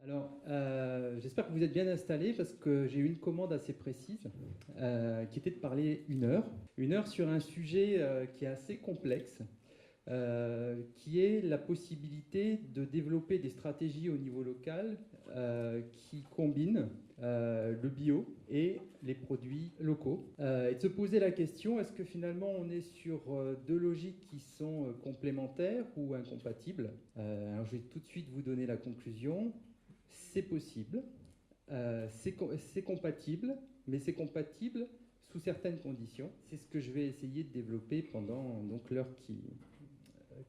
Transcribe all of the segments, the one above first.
Alors, j'espère que vous êtes bien installés parce que j'ai eu une commande assez précise qui était de parler une heure sur un sujet qui est assez complexe, qui est la possibilité de développer des stratégies au niveau local qui combinent le bio et les produits locaux. Et de se poser la question, est-ce que finalement on est sur deux logiques qui sont complémentaires ou incompatibles? Alors je vais tout de suite vous donner la conclusion. C'est possible, c'est compatible, mais c'est compatible sous certaines conditions. C'est ce que je vais essayer de développer pendant l'heure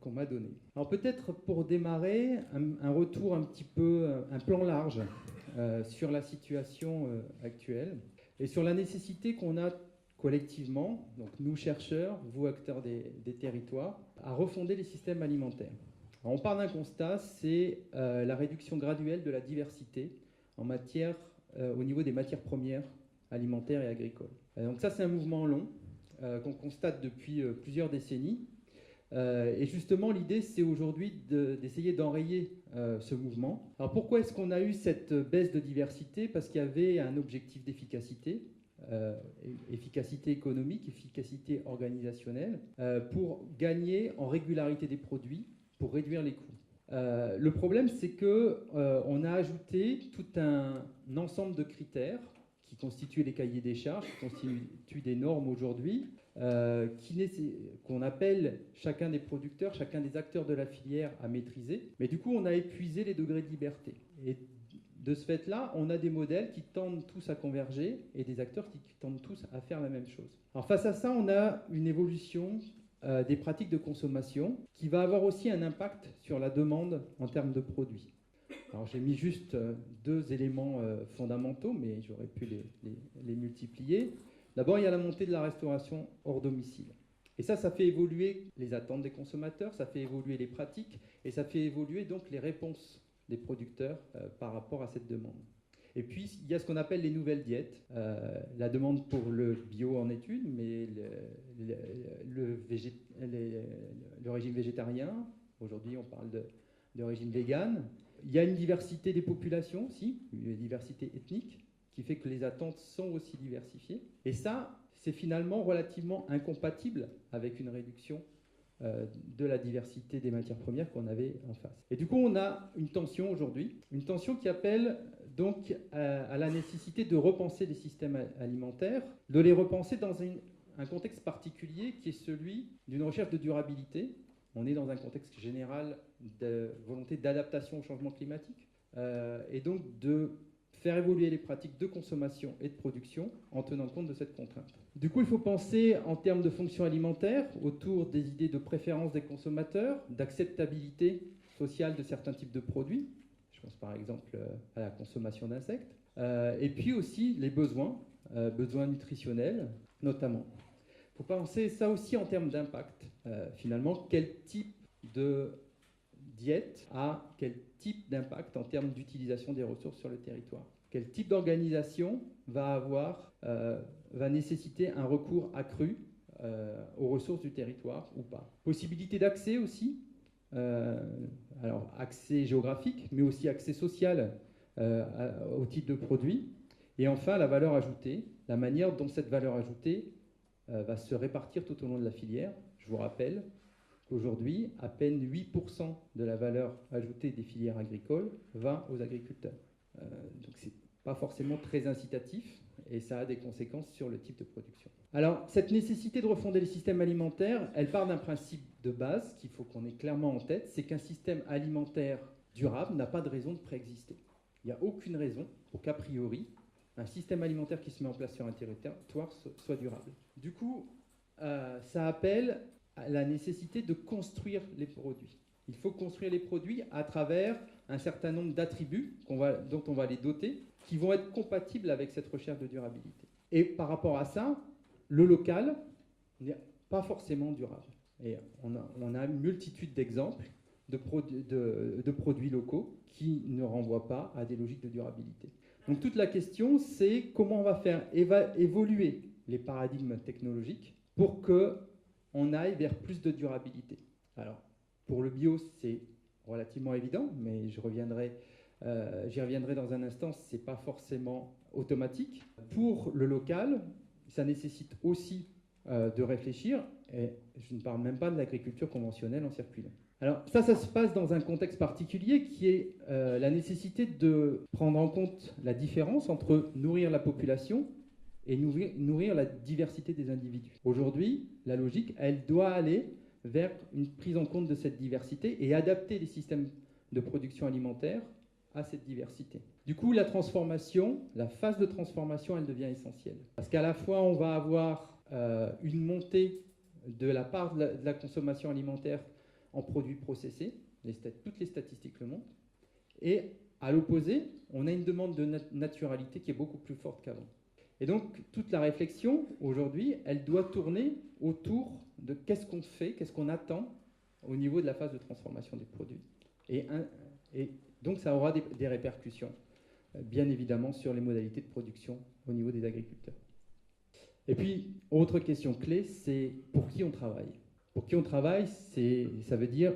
qu'on m'a donnée. Alors peut-être pour démarrer, un retour un petit peu, un plan large sur la situation actuelle et sur la nécessité qu'on a collectivement, donc nous chercheurs, vous acteurs des territoires, à refonder les systèmes alimentaires. Alors on part d'un constat, c'est la réduction graduelle de la diversité en matière, au niveau des matières premières alimentaires et agricoles. Donc ça, c'est un mouvement long qu'on constate depuis plusieurs décennies. Et justement, l'idée, c'est aujourd'hui d'essayer d'enrayer ce mouvement. Alors pourquoi est-ce qu'on a eu cette baisse de diversité? Parce qu'il y avait un objectif d'efficacité, efficacité économique, efficacité organisationnelle, pour gagner en régularité des produits, pour réduire les coûts. Le problème, c'est qu'on a ajouté tout un ensemble de critères qui constituent les cahiers des charges, qui constituent des normes aujourd'hui, qu'on appelle chacun des producteurs, chacun des acteurs de la filière à maîtriser. Mais du coup, on a épuisé les degrés de liberté. Et de ce fait-là, on a des modèles qui tendent tous à converger et des acteurs qui tendent tous à faire la même chose. Alors face à ça, on a une évolution des pratiques de consommation qui va avoir aussi un impact sur la demande en termes de produits. Alors j'ai mis juste deux éléments fondamentaux, mais j'aurais pu les multiplier. D'abord, il y a la montée de la restauration hors domicile. Et ça fait évoluer les attentes des consommateurs, ça fait évoluer les pratiques, et ça fait évoluer donc les réponses des producteurs par rapport à cette demande. Et puis, il y a ce qu'on appelle les nouvelles diètes. La demande pour le bio en est une, mais le régime végétarien, aujourd'hui on parle de régime vegan. Il y a une diversité des populations aussi, une diversité ethnique, qui fait que les attentes sont aussi diversifiées. Et ça, c'est finalement relativement incompatible avec une réduction de la diversité des matières premières qu'on avait en face. Et du coup, on a une tension aujourd'hui, une tension qui appelle donc à la nécessité de repenser les systèmes alimentaires, de les repenser dans un contexte particulier qui est celui d'une recherche de durabilité. On est dans un contexte général de volonté d'adaptation au changement climatique et donc de faire évoluer les pratiques de consommation et de production en tenant compte de cette contrainte. Du coup, il faut penser en termes de fonction alimentaire autour des idées de préférence des consommateurs, d'acceptabilité sociale de certains types de produits. Je pense par exemple à la consommation d'insectes. Et puis aussi les besoins nutritionnels notamment. Il faut penser ça aussi en termes d'impact. Finalement, quel type de diète a quel type d'impact en termes d'utilisation des ressources sur le territoire? Quel type d'organisation va nécessiter un recours accru aux ressources du territoire ou pas? Possibilité d'accès aussi, alors accès géographique, mais aussi accès social au type de produit. Et enfin, la valeur ajoutée, la manière dont cette valeur ajoutée va se répartir tout au long de la filière. Je vous rappelle qu'aujourd'hui, à peine 8% de la valeur ajoutée des filières agricoles va aux agriculteurs. Donc c'est pas forcément très incitatif et ça a des conséquences sur le type de production. Alors cette nécessité de refonder les systèmes alimentaires, elle part d'un principe de base qu'il faut qu'on ait clairement en tête, c'est qu'un système alimentaire durable n'a pas de raison de préexister. Il n'y a aucune raison pour qu'a priori un système alimentaire qui se met en place sur un territoire soit durable. Du coup, ça appelle à la nécessité de construire les produits. Il faut construire les produits à travers un certain nombre d'attributs dont on va les doter, qui vont être compatibles avec cette recherche de durabilité. Et par rapport à ça, le local n'est pas forcément durable. Et on a une multitude d'exemples de produits locaux qui ne renvoient pas à des logiques de durabilité. Donc toute la question, c'est comment on va faire évoluer les paradigmes technologiques pour qu'on aille vers plus de durabilité. Alors, pour le bio, c'est relativement évident, mais je reviendrai j'y reviendrai dans un instant, ce n'est pas forcément automatique. Pour le local, ça nécessite aussi de réfléchir, et je ne parle même pas de l'agriculture conventionnelle en circuit long. Alors ça se passe dans un contexte particulier qui est la nécessité de prendre en compte la différence entre nourrir la population et nourrir la diversité des individus. Aujourd'hui, la logique, elle doit aller vers une prise en compte de cette diversité et adapter les systèmes de production alimentaire à cette diversité. Du coup, la transformation, la phase de transformation, elle devient essentielle. Parce qu'à la fois, on va avoir une montée de la part de la consommation alimentaire en produits processés, toutes les statistiques le montrent, et à l'opposé, on a une demande de naturalité qui est beaucoup plus forte qu'avant. Et donc, toute la réflexion, aujourd'hui, elle doit tourner autour de qu'est-ce qu'on fait, qu'est-ce qu'on attend au niveau de la phase de transformation des produits. Et donc, ça aura des répercussions, bien évidemment, sur les modalités de production au niveau des agriculteurs. Et puis, autre question clé, c'est pour qui on travaille. Pour qui on travaille, ça veut dire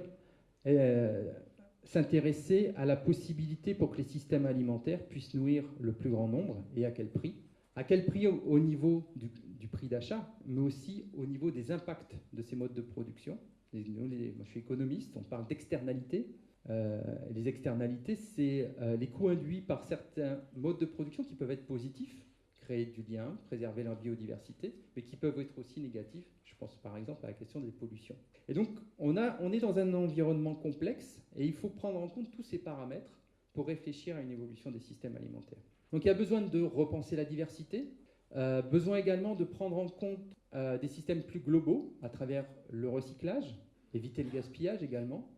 s'intéresser à la possibilité pour que les systèmes alimentaires puissent nourrir le plus grand nombre et à quel prix. À quel prix au niveau du prix d'achat, mais aussi au niveau des impacts de ces modes de production. Moi, je suis économiste, on parle d'externalités. Les externalités, c'est les coûts induits par certains modes de production qui peuvent être positifs, créer du lien, préserver la biodiversité, mais qui peuvent être aussi négatifs. Je pense par exemple à la question des pollutions. Et donc, on est dans un environnement complexe et il faut prendre en compte tous ces paramètres pour réfléchir à une évolution des systèmes alimentaires. Donc il y a besoin de repenser la diversité, besoin également de prendre en compte des systèmes plus globaux à travers le recyclage, éviter le gaspillage également,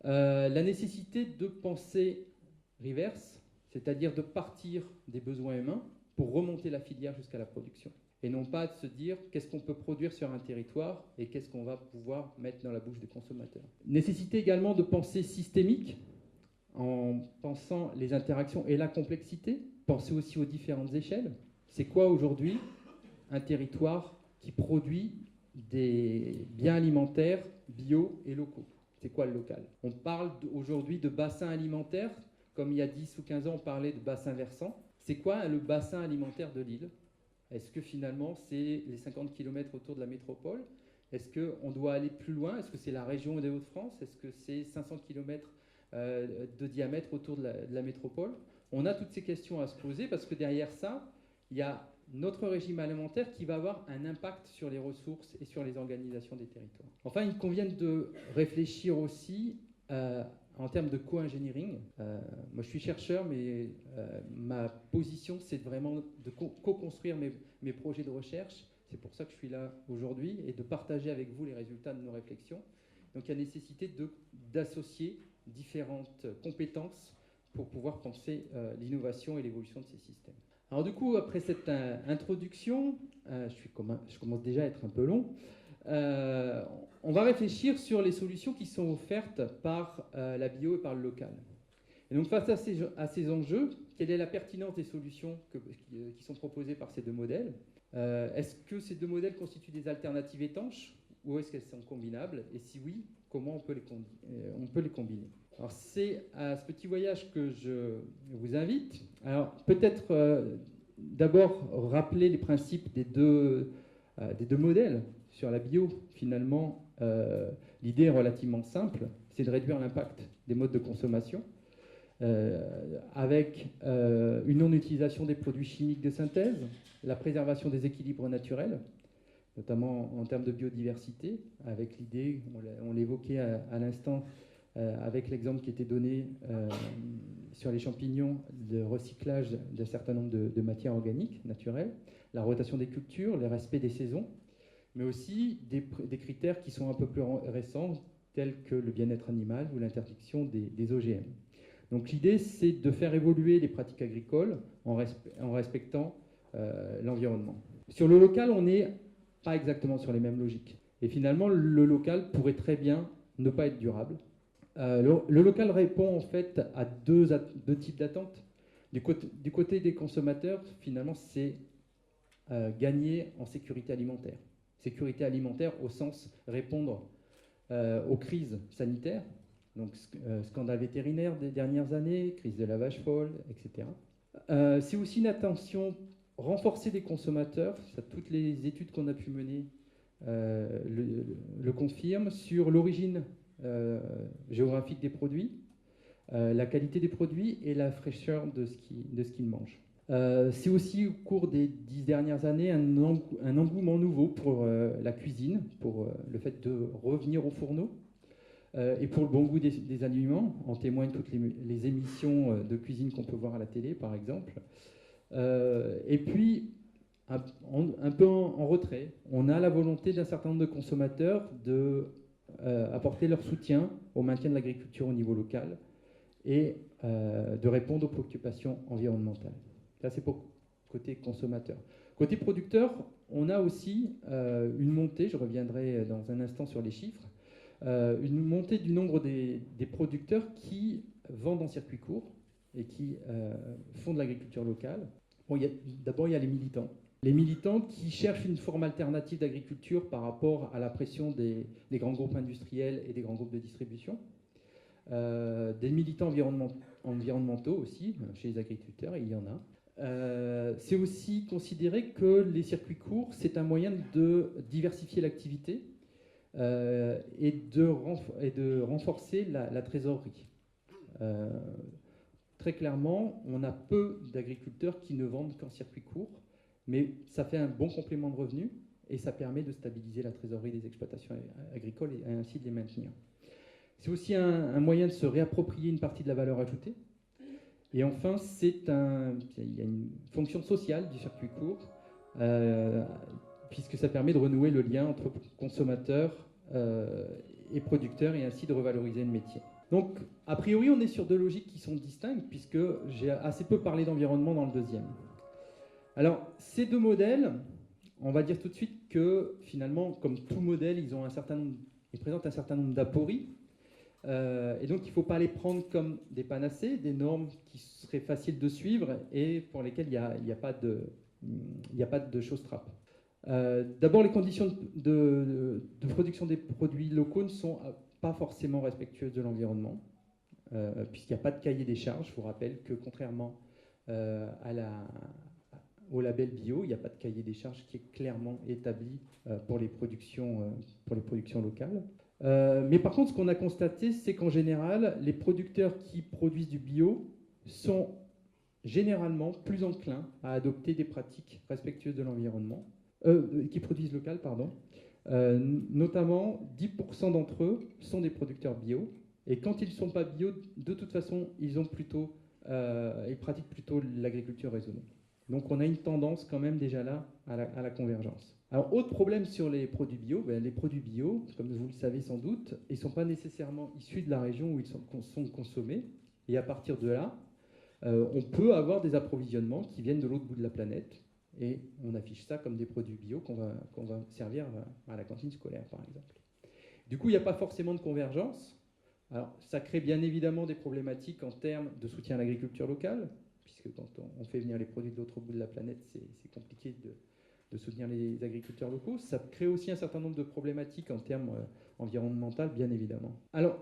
la nécessité de penser reverse, c'est-à-dire de partir des besoins humains pour remonter la filière jusqu'à la production. Et non pas de se dire qu'est-ce qu'on peut produire sur un territoire et qu'est-ce qu'on va pouvoir mettre dans la bouche des consommateurs. Nécessité également de penser systémique, en pensant les interactions et la complexité, penser aussi aux différentes échelles. C'est quoi aujourd'hui un territoire qui produit des biens alimentaires bio et locaux? C'est quoi le local? On parle aujourd'hui de bassin alimentaire, comme il y a 10 ou 15 ans on parlait de bassin versant. C'est quoi le bassin alimentaire de l'île? Est-ce que finalement c'est les 50 km autour de la métropole? Est-ce qu'on doit aller plus loin? Est-ce que c'est la région des Hauts-de-France? Est-ce que c'est 500 km de diamètre autour de la métropole? On a toutes ces questions à se poser parce que derrière ça, il y a notre régime alimentaire qui va avoir un impact sur les ressources et sur les organisations des territoires. Enfin, il convient de réfléchir aussi en termes de co-engineering. Moi, je suis chercheur, mais ma position, c'est vraiment de co-construire mes projets de recherche. C'est pour ça que je suis là aujourd'hui et de partager avec vous les résultats de nos réflexions. Donc, il y a nécessité d'associer différentes compétences pour pouvoir penser l'innovation et l'évolution de ces systèmes. Alors du coup, après cette introduction, je commence déjà à être un peu long, on va réfléchir sur les solutions qui sont offertes par la bio et par le local. Et donc face à ces enjeux, quelle est la pertinence des solutions qui sont proposées par ces deux modèles? Est-ce que ces deux modèles constituent des alternatives étanches ou est-ce qu'elles sont combinables? Et si oui, comment on peut les combiner? Alors c'est à ce petit voyage que je vous invite. Alors peut-être d'abord rappeler les principes des deux modèles. Sur la bio, finalement, l'idée est relativement simple, c'est de réduire l'impact des modes de consommation avec une non-utilisation des produits chimiques de synthèse, la préservation des équilibres naturels, notamment en termes de biodiversité, avec l'idée, on l'évoquait à l'instant, avec l'exemple qui était donné sur les champignons, le recyclage d'un certain nombre de matières organiques naturelles, la rotation des cultures, le respect des saisons, mais aussi des critères qui sont un peu plus récents, tels que le bien-être animal ou l'interdiction des OGM. Donc l'idée, c'est de faire évoluer les pratiques agricoles en respectant l'environnement. Sur le local, on n'est pas exactement sur les mêmes logiques. Et finalement, le local pourrait très bien ne pas être durable. Le local répond en fait à deux types d'attentes. Du côté des consommateurs, finalement, c'est gagner en sécurité alimentaire. Sécurité alimentaire au sens répondre aux crises sanitaires, Donc scandale vétérinaire des dernières années, crise de la vache folle, etc. C'est aussi une attention renforcée des consommateurs, ça, toutes les études qu'on a pu mener le confirment, sur l'origine géographique des produits, la qualité des produits et la fraîcheur de ce qu'ils mangent. C'est aussi au cours des 10 dernières années un engouement nouveau pour la cuisine, pour le fait de revenir au fourneau et pour le bon goût des aliments. En témoignent toutes les émissions de cuisine qu'on peut voir à la télé, par exemple. Et puis, un peu en retrait, on a la volonté d'un certain nombre de consommateurs d'apporter leur soutien au maintien de l'agriculture au niveau local et de répondre aux préoccupations environnementales. Ça, c'est pour côté consommateur. Côté producteur, on a aussi une montée, je reviendrai dans un instant sur les chiffres, une montée du nombre des producteurs qui vendent en circuit court et qui font de l'agriculture locale. Bon, d'abord, il y a les militants. Les militants qui cherchent une forme alternative d'agriculture par rapport à la pression des grands groupes industriels et des grands groupes de distribution. Des militants environnementaux aussi, chez les agriculteurs, il y en a. C'est aussi considéré que les circuits courts, c'est un moyen de diversifier l'activité et de renforcer la trésorerie. Très clairement, on a peu d'agriculteurs qui ne vendent qu'en circuit court, mais ça fait un bon complément de revenus et ça permet de stabiliser la trésorerie des exploitations agricoles et ainsi de les maintenir. C'est aussi un moyen de se réapproprier une partie de la valeur ajoutée. Et enfin, il y a une fonction sociale du circuit court, puisque ça permet de renouer le lien entre consommateurs et producteurs et ainsi de revaloriser le métier. Donc, a priori, on est sur deux logiques qui sont distinctes, puisque j'ai assez peu parlé d'environnement dans le deuxième. Alors, ces deux modèles, on va dire tout de suite que finalement, comme tout modèle, ils présentent un certain nombre d'apories. Et donc, il ne faut pas les prendre comme des panacées, des normes qui seraient faciles de suivre et pour lesquelles il n'y a pas de choses-trappes. D'abord, les conditions de production des produits locaux ne sont pas forcément respectueuses de l'environnement, puisqu'il n'y a pas de cahier des charges. Je vous rappelle que contrairement au label bio, il n'y a pas de cahier des charges qui est clairement établi pour les productions locales. Mais par contre, ce qu'on a constaté, c'est qu'en général, les producteurs qui produisent du bio sont généralement plus enclins à adopter des pratiques respectueuses de l'environnement, qui produisent local, pardon. Notamment, 10% d'entre eux sont des producteurs bio, et quand ils ne sont pas bio, de toute façon, ils pratiquent plutôt l'agriculture raisonnée. Donc on a une tendance quand même déjà là à la convergence. Alors, autre problème sur les produits bio, les produits bio, comme vous le savez sans doute, ils ne sont pas nécessairement issus de la région où ils sont consommés. Et à partir de là, on peut avoir des approvisionnements qui viennent de l'autre bout de la planète. Et on affiche ça comme des produits bio qu'on va servir à la cantine scolaire, par exemple. Du coup, il n'y a pas forcément de convergence. Alors, ça crée bien évidemment des problématiques en termes de soutien à l'agriculture locale, puisque quand on fait venir les produits de l'autre bout de la planète, c'est compliqué de soutenir les agriculteurs locaux. Ça crée aussi un certain nombre de problématiques en termes environnementaux, bien évidemment. Alors,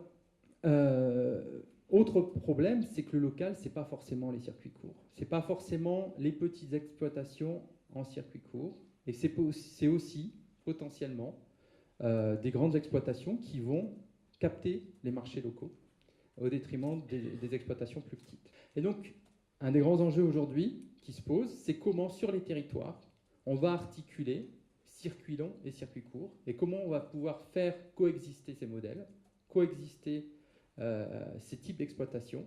autre problème, c'est que le local, ce n'est pas forcément les circuits courts. Ce n'est pas forcément les petites exploitations en circuit court. Et c'est aussi, potentiellement, des grandes exploitations qui vont capter les marchés locaux au détriment des exploitations plus petites. Et donc, un des grands enjeux aujourd'hui qui se pose, c'est comment, sur les territoires, on va articuler circuits longs et circuits courts, et comment on va pouvoir faire coexister ces modèles, coexister ces types d'exploitation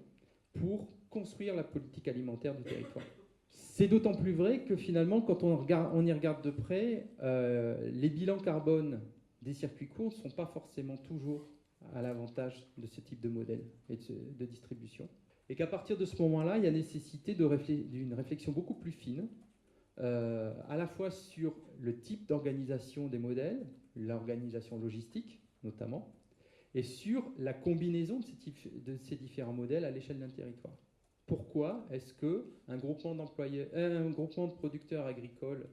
pour construire la politique alimentaire du territoire. C'est d'autant plus vrai que finalement, quand on y regarde de près, les bilans carbone des circuits courts ne sont pas forcément toujours à l'avantage de ce type de modèle et de distribution. Et qu'à partir de ce moment-là, il y a nécessité d'une réflexion beaucoup plus fine, à la fois sur le type d'organisation des modèles, l'organisation logistique notamment, et sur la combinaison de ces différents modèles à l'échelle d'un territoire. Pourquoi est-ce qu'un groupement de producteurs agricoles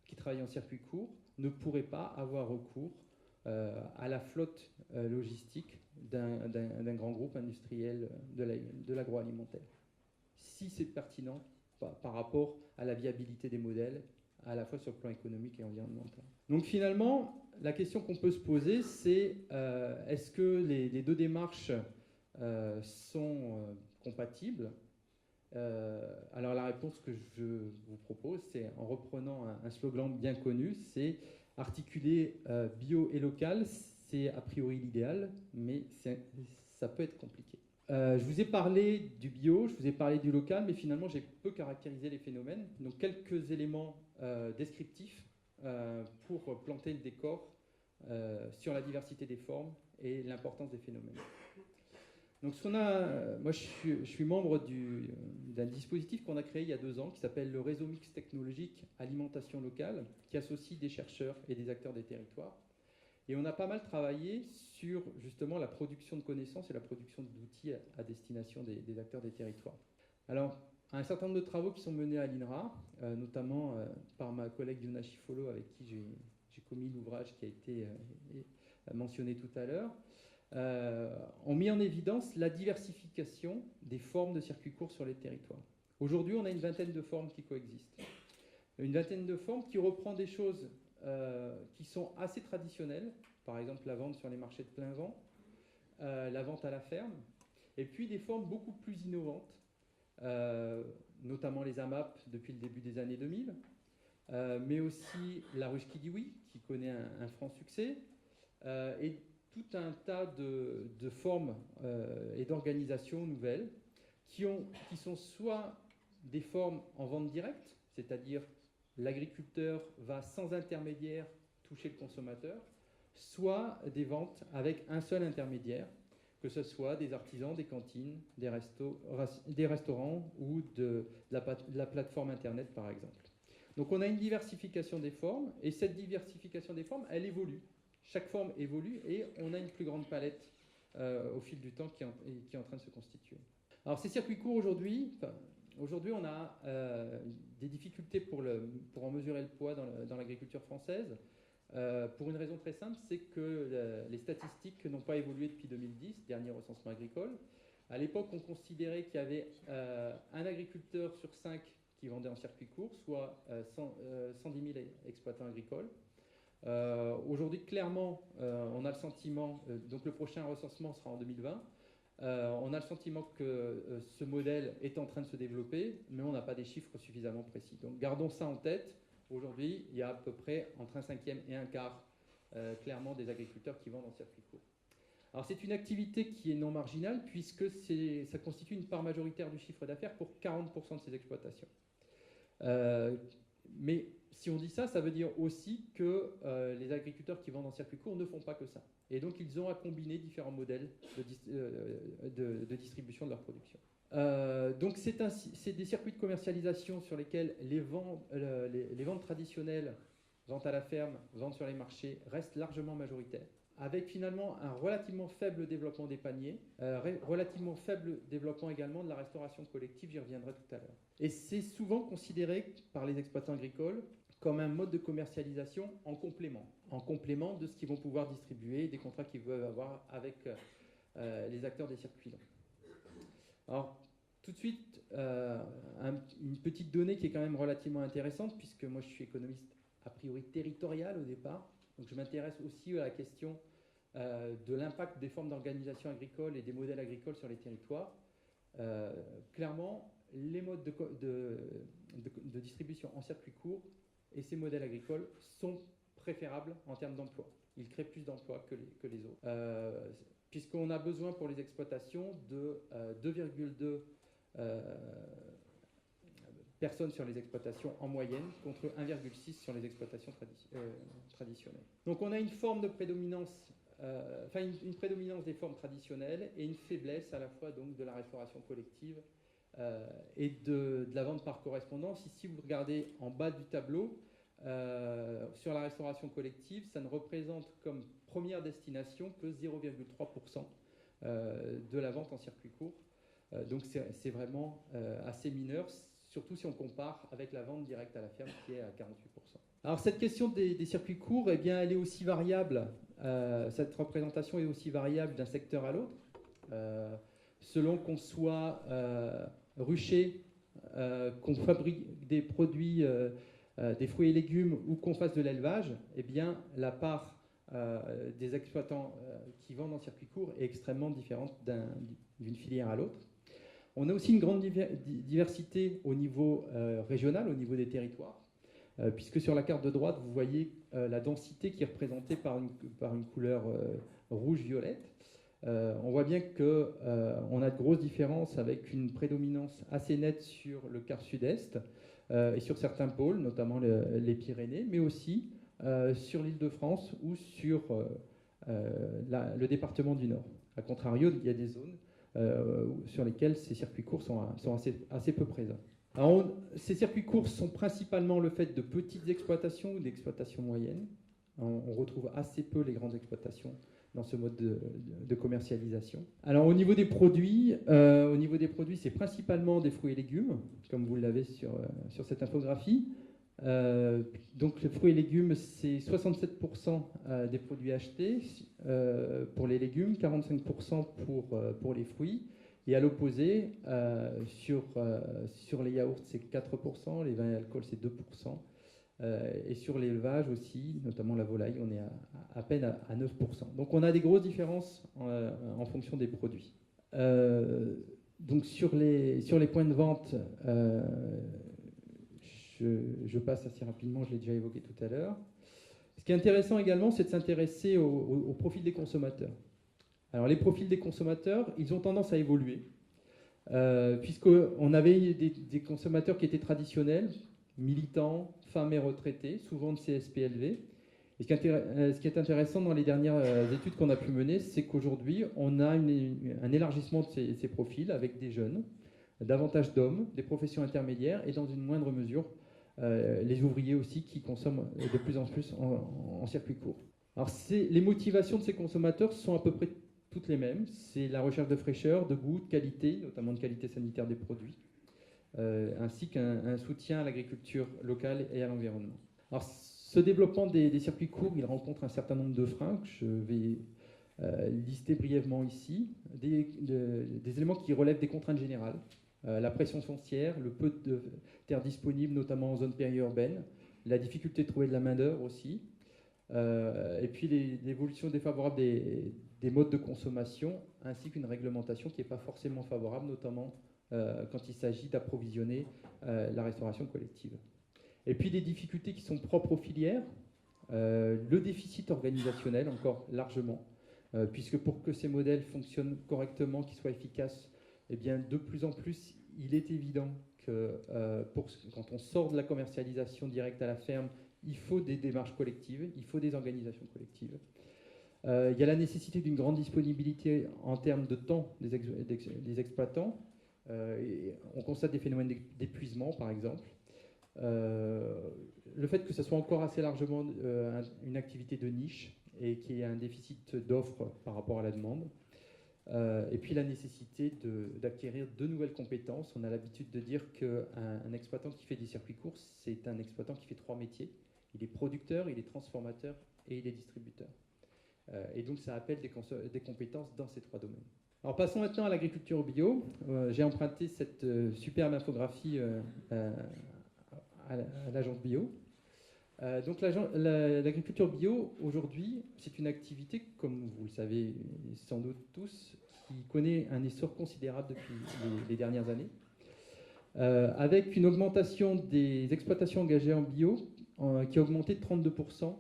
qui travaillent en circuit court ne pourrait pas avoir recours à la flotte logistique d'un grand groupe industriel de l'agroalimentaire. Si c'est pertinent par rapport à la viabilité des modèles, à la fois sur le plan économique et environnemental. Donc finalement, la question qu'on peut se poser, c'est est-ce que les deux démarches sont compatibles? Alors la réponse que je vous propose, c'est en reprenant un slogan bien connu, c'est articuler bio et local, c'est a priori l'idéal, mais ça peut être compliqué. Je vous ai parlé du bio, je vous ai parlé du local, mais finalement j'ai peu caractérisé les phénomènes. Donc quelques éléments descriptifs pour planter le décor sur la diversité des formes et l'importance des phénomènes. Donc moi je suis membre d'un dispositif qu'on a créé il y a 2 ans qui s'appelle le réseau mixte technologique alimentation locale, qui associe des chercheurs et des acteurs des territoires. Et on a pas mal travaillé sur justement la production de connaissances et la production d'outils à destination des acteurs des territoires. Alors, un certain nombre de travaux qui sont menés à l'INRA, notamment par ma collègue Yuna Chifolo, avec qui j'ai commis l'ouvrage qui a été mentionné tout à l'heure, ont mis en évidence la diversification des formes de circuits courts sur les territoires. Aujourd'hui, on a une vingtaine de formes qui coexistent. Une vingtaine de formes qui reprend des choses qui sont assez traditionnelles, par exemple la vente sur les marchés de plein vent, la vente à la ferme, et puis des formes beaucoup plus innovantes, notamment les AMAP depuis le début des années 2000, mais aussi la ruche qui dit oui, qui connaît un franc succès, et tout un tas de formes et d'organisations nouvelles qui sont soit des formes en vente directe, c'est-à-dire l'agriculteur va sans intermédiaire toucher le consommateur, soit des ventes avec un seul intermédiaire, que ce soit des artisans, des cantines, des restaurants ou de la plateforme Internet, par exemple. Donc on a une diversification des formes, et cette diversification des formes, elle évolue. Chaque forme évolue, et on a une plus grande palette au fil du temps qui est en train de se constituer. Alors ces circuits courts aujourd'hui, on a des difficultés pour en mesurer le poids dans l'agriculture française, pour une raison très simple, c'est que les statistiques n'ont pas évolué depuis 2010, dernier recensement agricole. À l'époque, on considérait qu'il y avait un agriculteur sur 5 qui vendait en circuit court, soit 110 000 exploitants agricoles. Aujourd'hui, clairement, on a le sentiment, donc le prochain recensement sera en 2020, on a le sentiment que ce modèle est en train de se développer, mais on n'a pas des chiffres suffisamment précis. Donc gardons ça en tête. Aujourd'hui, il y a à peu près entre un cinquième et un quart, clairement, des agriculteurs qui vendent en circuit court. Alors c'est une activité qui est non marginale, puisque ça constitue une part majoritaire du chiffre d'affaires pour 40% de ces exploitations. Mais si on dit ça, ça veut dire aussi que les agriculteurs qui vendent en circuit court ne font pas que ça. Et donc, ils ont à combiner différents modèles de distribution de leur production. Donc, c'est des circuits de commercialisation sur lesquels les ventes traditionnelles, vente à la ferme, vente sur les marchés, restent largement majoritaires, avec finalement un relativement faible développement des paniers, relativement faible développement également de la restauration collective, j'y reviendrai tout à l'heure. Et c'est souvent considéré par les exploitants agricoles comme un mode de commercialisation en complément de ce qu'ils vont pouvoir distribuer, des contrats qu'ils peuvent avoir avec les acteurs des circuits longs. Alors, tout de suite, une petite donnée qui est quand même relativement intéressante, puisque moi je suis économiste a priori territorial au départ, donc je m'intéresse aussi à la question de l'impact des formes d'organisation agricole et des modèles agricoles sur les territoires. Clairement, les modes de distribution en circuit court et ces modèles agricoles sont préférables en termes d'emploi. Ils créent plus d'emplois que les autres. Puisqu'on a besoin pour les exploitations de 2,2 personnes sur les exploitations en moyenne, contre 1,6 sur les exploitations traditionnelles. Donc on a une forme de prédominance, une prédominance des formes traditionnelles et une faiblesse à la fois donc de la restauration collective et de la vente par correspondance. Ici, vous regardez en bas du tableau, sur la restauration collective, ça ne représente comme première destination que 0,3% de la vente en circuit court. Donc c'est vraiment assez mineur, surtout si on compare avec la vente directe à la ferme qui est à 48%. Alors cette question des circuits courts, eh bien, elle est aussi variable cette représentation est aussi variable d'un secteur à l'autre. Selon qu'on soit rucher, qu'on fabrique des produits, des fruits et légumes ou qu'on fasse de l'élevage, eh bien, la part des exploitants qui vendent en circuit court est extrêmement différente d'une filière à l'autre. On a aussi une grande diversité au niveau régional, au niveau des territoires, puisque sur la carte de droite, vous voyez la densité qui est représentée par une couleur rouge-violette. On voit bien qu'on a de grosses différences avec une prédominance assez nette sur le quart sud-est et sur certains pôles, notamment les Pyrénées, mais aussi sur l'Île-de-France ou sur le département du Nord. A contrario, il y a des zones sur lesquelles ces circuits courts sont assez peu présents. Alors, ces circuits courts sont principalement le fait de petites exploitations ou d'exploitations moyennes. On retrouve assez peu les grandes exploitations dans ce mode de commercialisation. Alors au niveau des produits, c'est principalement des fruits et légumes, comme vous l'avez sur cette infographie. Donc les fruits et légumes, c'est 67% des produits achetés pour les légumes, 45% pour les fruits. Et à l'opposé, sur les yaourts, c'est 4%, les vins et alcools, c'est 2%. Et sur l'élevage aussi, notamment la volaille, on est à peine à 9%. Donc on a des grosses différences en fonction des produits. Donc sur les points de vente, je passe assez rapidement, je l'ai déjà évoqué tout à l'heure. Ce qui est intéressant également, c'est de s'intéresser au profil des consommateurs. Alors les profils des consommateurs, ils ont tendance à évoluer, puisqu'on avait des consommateurs qui étaient traditionnels, militants, femmes et retraités, souvent de CSP élevé. Et ce qui est intéressant dans les dernières études qu'on a pu mener, c'est qu'aujourd'hui, on a un élargissement de ces profils avec des jeunes, davantage d'hommes, des professions intermédiaires et dans une moindre mesure, les ouvriers aussi qui consomment de plus en plus en circuit court. Alors les motivations de ces consommateurs sont à peu près toutes les mêmes. C'est la recherche de fraîcheur, de goût, de qualité, notamment de qualité sanitaire des produits. Ainsi qu'un soutien à l'agriculture locale et à l'environnement. Alors, ce développement des circuits courts, il rencontre un certain nombre de freins que je vais lister brièvement ici. Des éléments qui relèvent des contraintes générales. La pression foncière, le peu de terres disponibles, notamment en zone périurbaine, la difficulté de trouver de la main-d'œuvre aussi, et puis l'évolution défavorable des modes de consommation, ainsi qu'une réglementation qui n'est pas forcément favorable, notamment quand il s'agit d'approvisionner la restauration collective. Et puis des difficultés qui sont propres aux filières, le déficit organisationnel encore largement, puisque pour que ces modèles fonctionnent correctement, qu'ils soient efficaces, eh bien de plus en plus, il est évident que quand on sort de la commercialisation directe à la ferme, il faut des démarches collectives, il faut des organisations collectives. Il y a la nécessité d'une grande disponibilité en termes de temps des exploitants. On constate des phénomènes d'épuisement, par exemple. Le fait que ce soit encore assez largement une activité de niche et qu'il y ait un déficit d'offres par rapport à la demande. Et puis la nécessité d'acquérir de nouvelles compétences. On a l'habitude de dire qu'un exploitant qui fait des circuits courts, c'est un exploitant qui fait 3 métiers. Il est producteur, il est transformateur et il est distributeur. Et donc ça appelle des compétences dans ces 3 domaines. Alors passons maintenant à l'agriculture bio. J'ai emprunté cette superbe infographie à l'agence bio. Donc l'agriculture bio, aujourd'hui, c'est une activité, comme vous le savez sans doute tous, qui connaît un essor considérable depuis les dernières années, avec une augmentation des exploitations engagées en bio qui a augmenté de 32%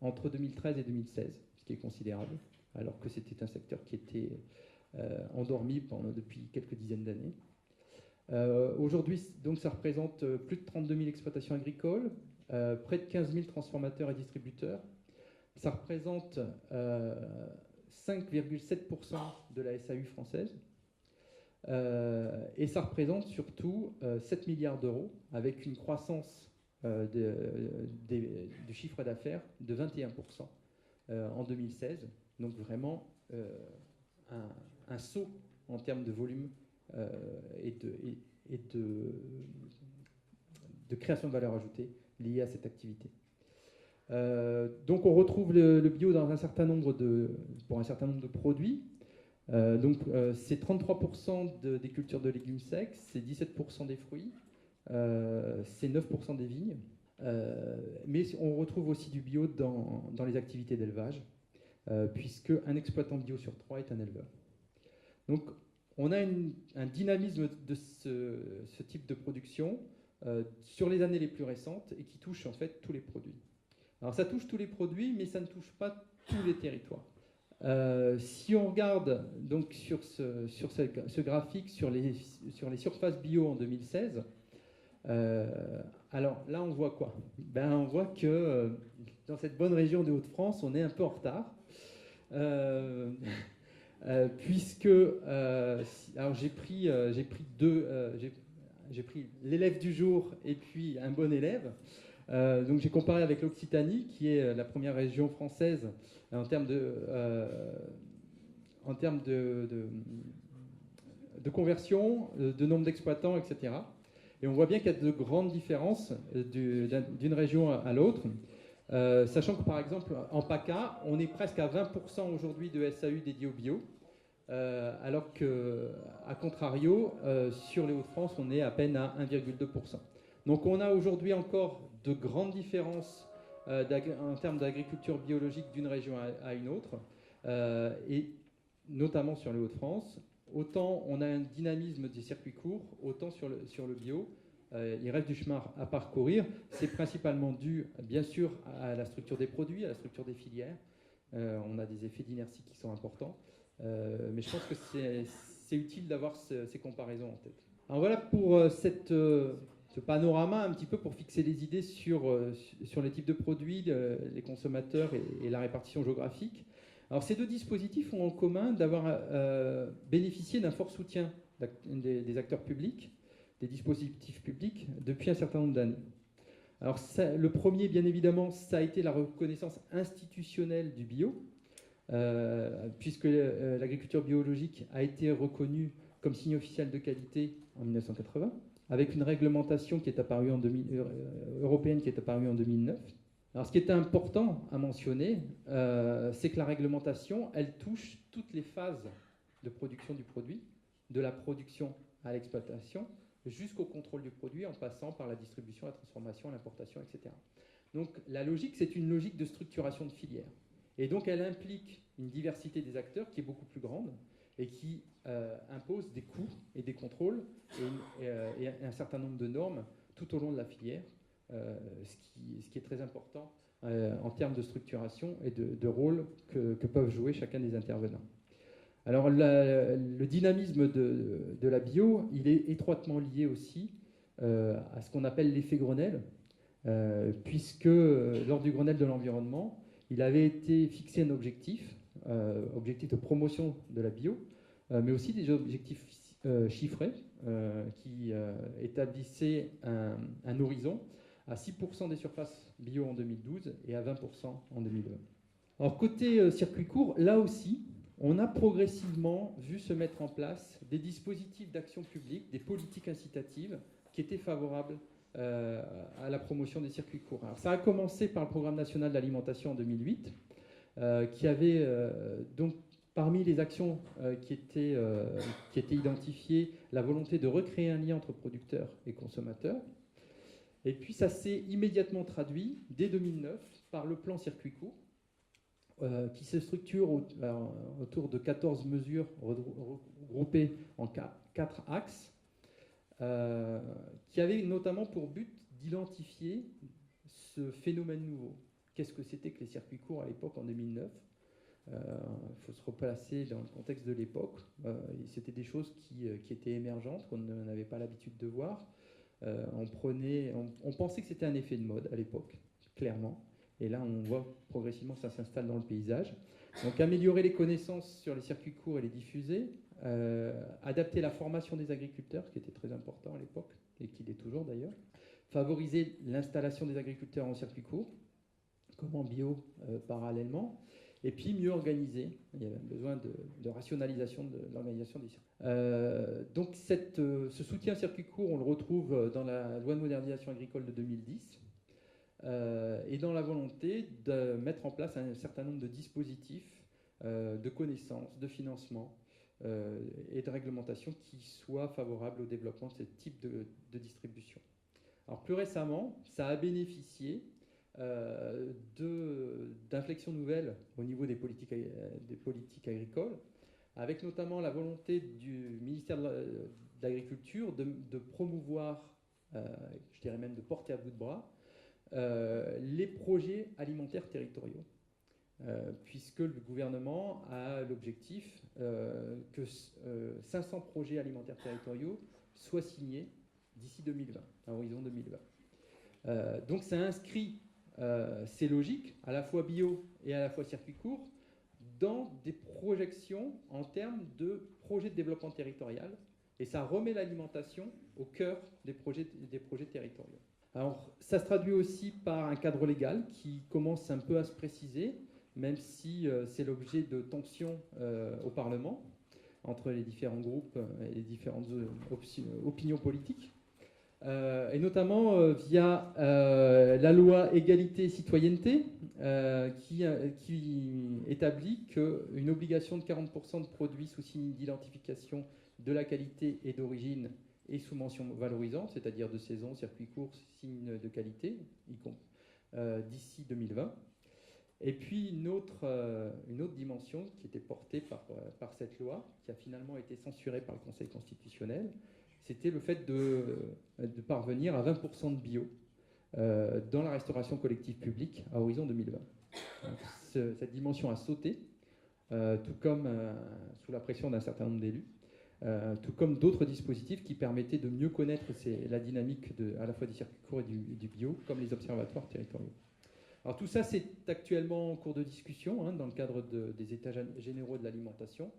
entre 2013 et 2016, ce qui est considérable, alors que c'était un secteur qui était endormi depuis quelques dizaines d'années. Aujourd'hui, donc, ça représente plus de 32 000 exploitations agricoles, près de 15 000 transformateurs et distributeurs. Ça représente 5,7% de la SAU française. Et ça représente surtout 7 milliards d'euros, avec une croissance du chiffre d'affaires de 21% en 2016. Donc vraiment un saut en termes de volume et de création de valeur ajoutée liée à cette activité. Donc on retrouve le bio dans pour un certain nombre de produits. C'est 33% des cultures de légumes secs, c'est 17% des fruits, c'est 9% des vignes. Mais on retrouve aussi du bio dans les activités d'élevage, puisque un exploitant bio sur 3 est un éleveur. Donc on a un dynamisme de ce type de production sur les années les plus récentes et qui touche en fait tous les produits. Alors ça touche tous les produits, mais ça ne touche pas tous les territoires. Si on regarde donc sur ce graphique sur les surfaces bio en 2016, alors là on voit quoi? On voit que dans cette bonne région des Hauts-de-France, on est un peu en retard. Puisque alors j'ai pris l'élève du jour et puis un bon élève. Donc j'ai comparé avec l'Occitanie, qui est la première région française en termes de conversion, de nombre d'exploitants, etc. Et on voit bien qu'il y a de grandes différences d'une région à l'autre. Sachant que par exemple en PACA, on est presque à 20% aujourd'hui de SAU dédiés au bio, alors qu'à contrario, sur les Hauts-de-France, on est à peine à 1,2%. Donc on a aujourd'hui encore de grandes différences en termes d'agriculture biologique d'une région à une autre, et notamment sur les Hauts-de-France. Autant on a un dynamisme des circuits courts, autant sur le bio, il reste du chemin à parcourir. C'est principalement dû, bien sûr, à la structure des produits, à la structure des filières. On a des effets d'inertie qui sont importants. Mais je pense que c'est utile d'avoir ces comparaisons en tête. Alors voilà pour ce panorama un petit peu pour fixer les idées sur les types de produits, les consommateurs et la répartition géographique. Alors ces deux dispositifs ont en commun d'avoir bénéficié d'un fort soutien des acteurs publics, des dispositifs publics, depuis un certain nombre d'années. Alors le premier, bien évidemment, ça a été la reconnaissance institutionnelle du bio, puisque l'agriculture biologique a été reconnue comme signe officiel de qualité en 1980, avec une réglementation qui est apparue européenne qui est apparue en 2009. Alors ce qui est important à mentionner, c'est que la réglementation, elle touche toutes les phases de production du produit, de la production à l'exploitation, jusqu'au contrôle du produit en passant par la distribution, la transformation, l'importation, etc. Donc la logique, c'est une logique de structuration de filière. Et donc elle implique une diversité des acteurs qui est beaucoup plus grande et qui impose des coûts et des contrôles et un certain nombre de normes tout au long de la filière, ce qui est très important en termes de structuration et de rôle que peuvent jouer chacun des intervenants. Alors le dynamisme de la bio, il est étroitement lié aussi à ce qu'on appelle l'effet Grenelle, puisque lors du Grenelle de l'environnement, il avait été fixé un objectif de promotion de la bio, mais aussi des objectifs chiffrés qui établissaient un horizon à 6% des surfaces bio en 2012 et à 20% en 2020. Alors côté circuit court, là aussi, on a progressivement vu se mettre en place des dispositifs d'action publique, des politiques incitatives qui étaient favorables à la promotion des circuits courts. Alors, ça a commencé par le Programme national d'alimentation en 2008, qui avait donc parmi les actions qui étaient identifiées, la volonté de recréer un lien entre producteurs et consommateurs. Et puis ça s'est immédiatement traduit dès 2009 par le plan circuit court, qui se structure autour de 14 mesures regroupées en 4 axes, qui avaient notamment pour but d'identifier ce phénomène nouveau. Qu'est-ce que c'était que les circuits courts à l'époque en 2009 ? Il faut se replacer dans le contexte de l'époque. C'était des choses qui étaient émergentes, qu'on n'avait pas l'habitude de voir. On pensait que c'était un effet de mode à l'époque, clairement. Et là, on voit progressivement que ça s'installe dans le paysage. Donc, améliorer les connaissances sur les circuits courts et les diffuser, adapter la formation des agriculteurs, qui était très important à l'époque, et qui l'est toujours d'ailleurs, favoriser l'installation des agriculteurs en circuit court, comme en bio parallèlement, et puis mieux organiser. Il y avait besoin de rationalisation de l'organisation des circuits. Donc, ce soutien circuit court, on le retrouve dans la loi de modernisation agricole de 2010, et dans la volonté de mettre en place un certain nombre de dispositifs de connaissances, de financement et de réglementation qui soient favorables au développement de ce type de distribution. Alors plus récemment, ça a bénéficié d'inflexions nouvelles au niveau des politiques agricoles, avec notamment la volonté du ministère de l'Agriculture de promouvoir, je dirais même de porter à bout de bras, les projets alimentaires territoriaux. Puisque le gouvernement a l'objectif que 500 projets alimentaires territoriaux soient signés d'ici 2020, à horizon 2020. Donc ça inscrit, c'est logique, à la fois bio et à la fois circuit court, dans des projections en termes de projets de développement territorial, et ça remet l'alimentation au cœur des projets territoriaux. Alors ça se traduit aussi par un cadre légal qui commence un peu à se préciser, même si c'est l'objet de tensions au Parlement entre les différents groupes et les différentes opinions politiques. Et notamment via la loi égalité et citoyenneté qui établit qu'une obligation de 40% de produits sous signe d'identification de la qualité et d'origine et sous mention valorisante, c'est-à-dire de saison, circuit court, signe de qualité, d'ici 2020. Et puis une autre dimension qui était portée par cette loi, qui a finalement été censurée par le Conseil constitutionnel, c'était le fait de parvenir à 20% de bio dans la restauration collective publique à horizon 2020. Donc, cette dimension a sauté, tout comme sous la pression d'un certain nombre d'élus, tout comme d'autres dispositifs qui permettaient de mieux connaître la dynamique à la fois du circuit court et du bio, comme les observatoires territoriaux. Alors tout ça, c'est actuellement en cours de discussion dans le cadre des États généraux de l'alimentation.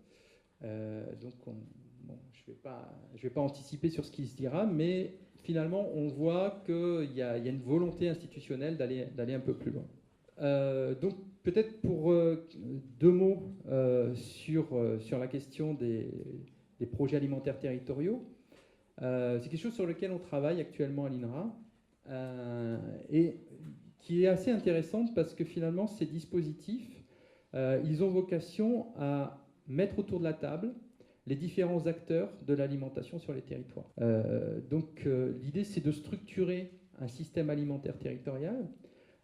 Donc je ne vais pas anticiper sur ce qui se dira, mais finalement, on voit qu'il y a une volonté institutionnelle d'aller un peu plus loin. Donc peut-être pour 2 mots sur la question des projets alimentaires territoriaux. C'est quelque chose sur lequel on travaille actuellement à l'INRA et qui est assez intéressante parce que finalement ces dispositifs, ils ont vocation à mettre autour de la table les différents acteurs de l'alimentation sur les territoires. Donc l'idée c'est de structurer un système alimentaire territorial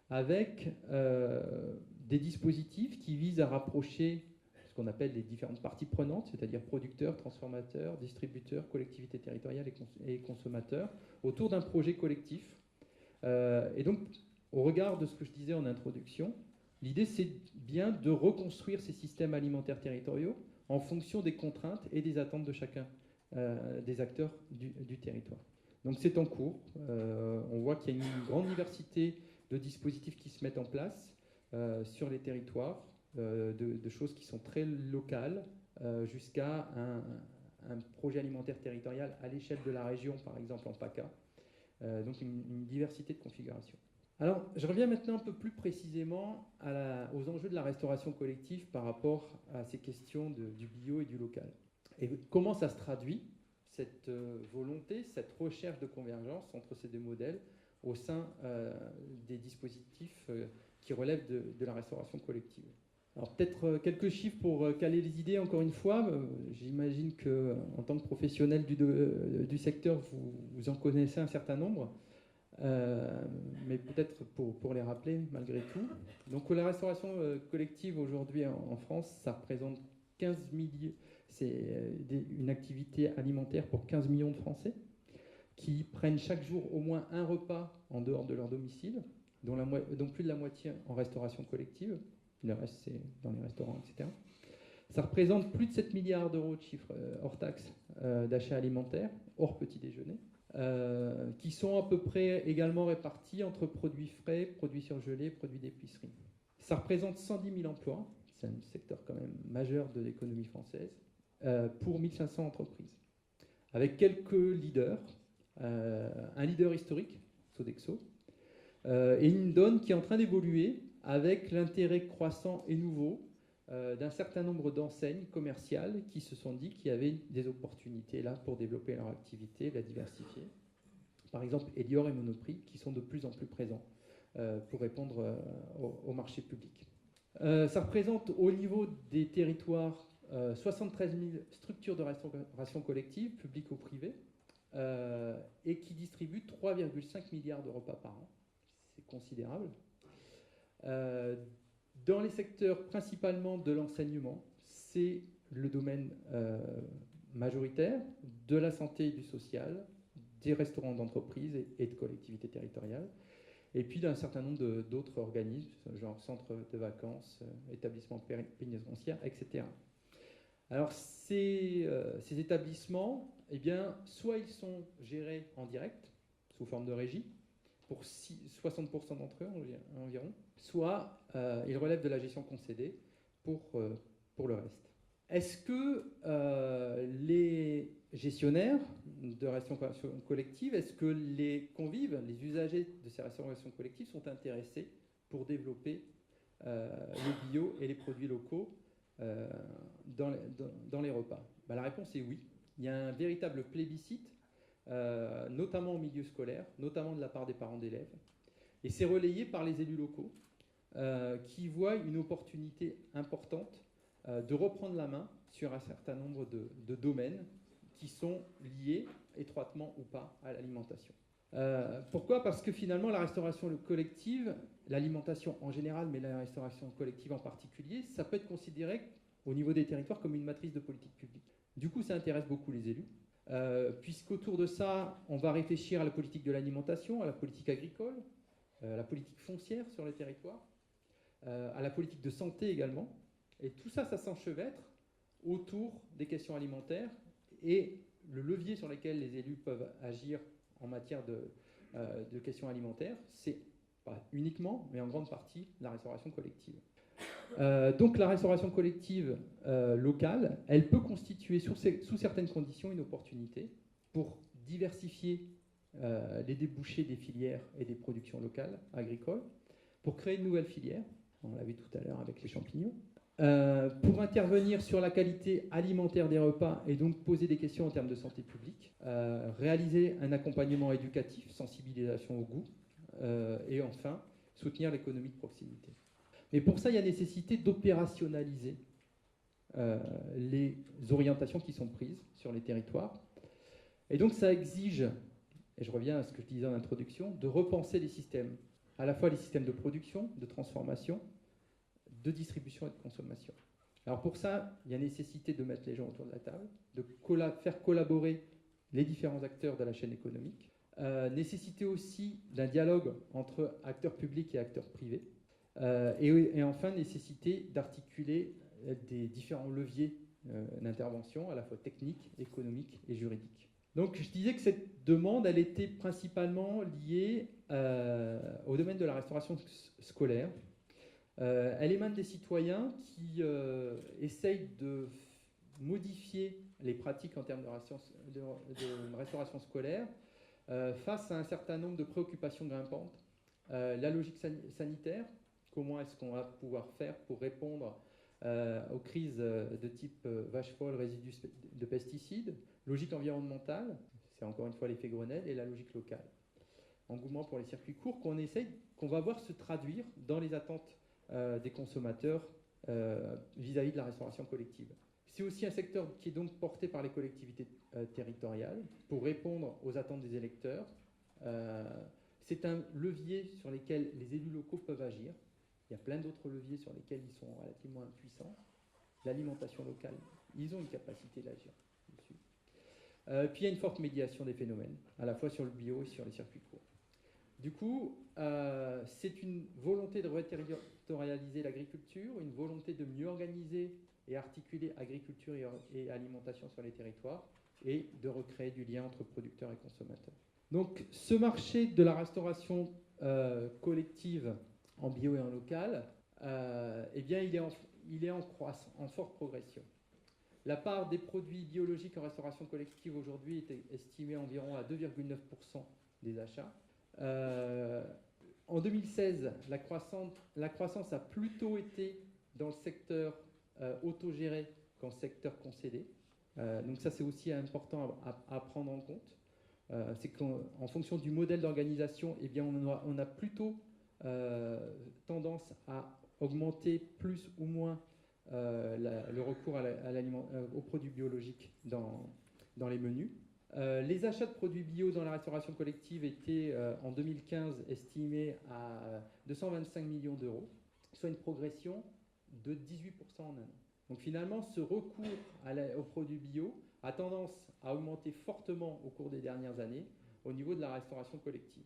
avec des dispositifs qui visent à rapprocher ce qu'on appelle les différentes parties prenantes, c'est-à-dire producteurs, transformateurs, distributeurs, collectivités territoriales et consommateurs, autour d'un projet collectif. Et donc, au regard de ce que je disais en introduction, l'idée c'est bien de reconstruire ces systèmes alimentaires territoriaux en fonction des contraintes et des attentes de chacun des acteurs du territoire. Donc c'est en cours. On voit qu'il y a une grande diversité de dispositifs qui se mettent en place sur les territoires, de choses qui sont très locales jusqu'à un projet alimentaire territorial à l'échelle de la région, par exemple en PACA. Donc une diversité de configurations. Alors, je reviens maintenant un peu plus précisément aux enjeux de la restauration collective par rapport à ces questions du bio et du local. Et comment ça se traduit, cette volonté, cette recherche de convergence entre ces 2 modèles au sein des dispositifs qui relèvent de la restauration collective. Alors peut-être quelques chiffres pour caler les idées, encore une fois. J'imagine qu'en tant que professionnel du secteur, vous en connaissez un certain nombre. Mais peut-être pour les rappeler malgré tout. Donc la restauration collective aujourd'hui en France, ça représente 15 millions, c'est une activité alimentaire pour 15 millions de Français qui prennent chaque jour au moins un repas en dehors de leur domicile, dont plus de la moitié en restauration collective, le reste c'est dans les restaurants, etc. Ça représente plus de 7 milliards d'euros de chiffre hors taxes d'achats alimentaires, hors petit déjeuner. Qui sont à peu près également répartis entre produits frais, produits surgelés, produits d'épicerie. Ça représente 110 000 emplois, c'est un secteur quand même majeur de l'économie française, pour 1500 entreprises. Avec quelques leaders, un leader historique, Sodexo, et une donne qui est en train d'évoluer avec l'intérêt croissant et nouveau d'un certain nombre d'enseignes commerciales qui se sont dit qu'il y avait des opportunités là pour développer leur activité, la diversifier. Par exemple, Elior et Monoprix qui sont de plus en plus présents pour répondre au marché public. Ça représente au niveau des territoires 73 000 structures de restauration collective, publiques ou privées, et qui distribuent 3,5 milliards de repas par an. C'est considérable. Dans les secteurs principalement de l'enseignement, c'est le domaine majoritaire, de la santé et du social, des restaurants d'entreprise et de collectivités territoriales, et puis d'un certain nombre d'autres organismes, genre centres de vacances, établissements pénitentiaires, etc. Alors ces établissements, eh bien, soit ils sont gérés en direct, sous forme de régie, pour 60% d'entre eux environ, soit ils relèvent de la gestion concédée pour le reste. Est-ce que les gestionnaires de restauration collective, est-ce que les convives, les usagers de ces restaurations collectives sont intéressés pour développer le bio et les produits locaux dans les repas? La réponse est oui. Il y a un véritable plébiscite, notamment au milieu scolaire, notamment de la part des parents d'élèves. Et c'est relayé par les élus locaux qui voient une opportunité importante de reprendre la main sur un certain nombre de domaines qui sont liés étroitement ou pas à l'alimentation. Pourquoi ? Parce que finalement, la restauration collective, l'alimentation en général, mais la restauration collective en particulier, ça peut être considéré au niveau des territoires comme une matrice de politique publique. Du coup, ça intéresse beaucoup les élus, puisqu'autour de ça, on va réfléchir à la politique de l'alimentation, à la politique agricole, à la politique foncière sur les territoires, à la politique de santé également. Et tout ça, ça s'enchevêtre autour des questions alimentaires et le levier sur lequel les élus peuvent agir en matière de questions alimentaires, c'est pas uniquement, mais en grande partie, la restauration collective. Donc la restauration collective locale, elle peut constituer sous certaines conditions une opportunité pour diversifier les débouchés des filières et des productions locales agricoles, pour créer de nouvelles filières, on l'a vu tout à l'heure avec les champignons, pour intervenir sur la qualité alimentaire des repas et donc poser des questions en termes de santé publique, réaliser un accompagnement éducatif, sensibilisation au goût, et enfin soutenir l'économie de proximité. Mais pour ça, il y a nécessité d'opérationnaliser les orientations qui sont prises sur les territoires. Et donc ça exige, et je reviens à ce que je disais en introduction, de repenser les systèmes, à la fois les systèmes de production, de transformation, de distribution et de consommation. Alors pour ça, il y a nécessité de mettre les gens autour de la table, de faire collaborer les différents acteurs de la chaîne économique, nécessité aussi d'un dialogue entre acteurs publics et acteurs privés, et enfin nécessité d'articuler des différents leviers d'intervention, à la fois techniques, économiques et juridiques. Donc je disais que cette demande, elle était principalement liée au domaine de la restauration scolaire. Elle émane des citoyens qui essayent de modifier les pratiques en termes de restauration scolaire face à un certain nombre de préoccupations grimpantes. La logique sanitaire, comment est-ce qu'on va pouvoir faire pour répondre aux crises de type vache folle, résidus de pesticides, logique environnementale, c'est encore une fois l'effet Grenelle, et la logique locale. Engouement pour les circuits courts qu'on va voir se traduire dans les attentes des consommateurs vis-à-vis de la restauration collective. C'est aussi un secteur qui est donc porté par les collectivités territoriales pour répondre aux attentes des électeurs. C'est un levier sur lequel les élus locaux peuvent agir. Il y a plein d'autres leviers sur lesquels ils sont relativement impuissants. L'alimentation locale, ils ont une capacité d'agir dessus. Puis il y a une forte médiation des phénomènes, à la fois sur le bio et sur les circuits courts. Du coup, c'est une volonté de reterritorialiser l'agriculture, une volonté de mieux organiser et articuler agriculture et alimentation sur les territoires, et de recréer du lien entre producteurs et consommateurs. Donc ce marché de la restauration collective en bio et en local, eh bien, il est en forte progression. La part des produits biologiques en restauration collective aujourd'hui est estimée environ à 2,9% des achats. En 2016, la croissance a plutôt été dans le secteur autogéré qu'en secteur concédé. Donc ça, c'est aussi important à prendre en compte. C'est qu'en fonction du modèle d'organisation, eh bien, on a plutôt tendance à augmenter plus ou moins le recours aux produits biologiques dans les menus. Les achats de produits bio dans la restauration collective étaient en 2015 estimés à 225 millions d'euros, soit une progression de 18% en un an. Donc finalement, ce recours aux produits bio a tendance à augmenter fortement au cours des dernières années au niveau de la restauration collective.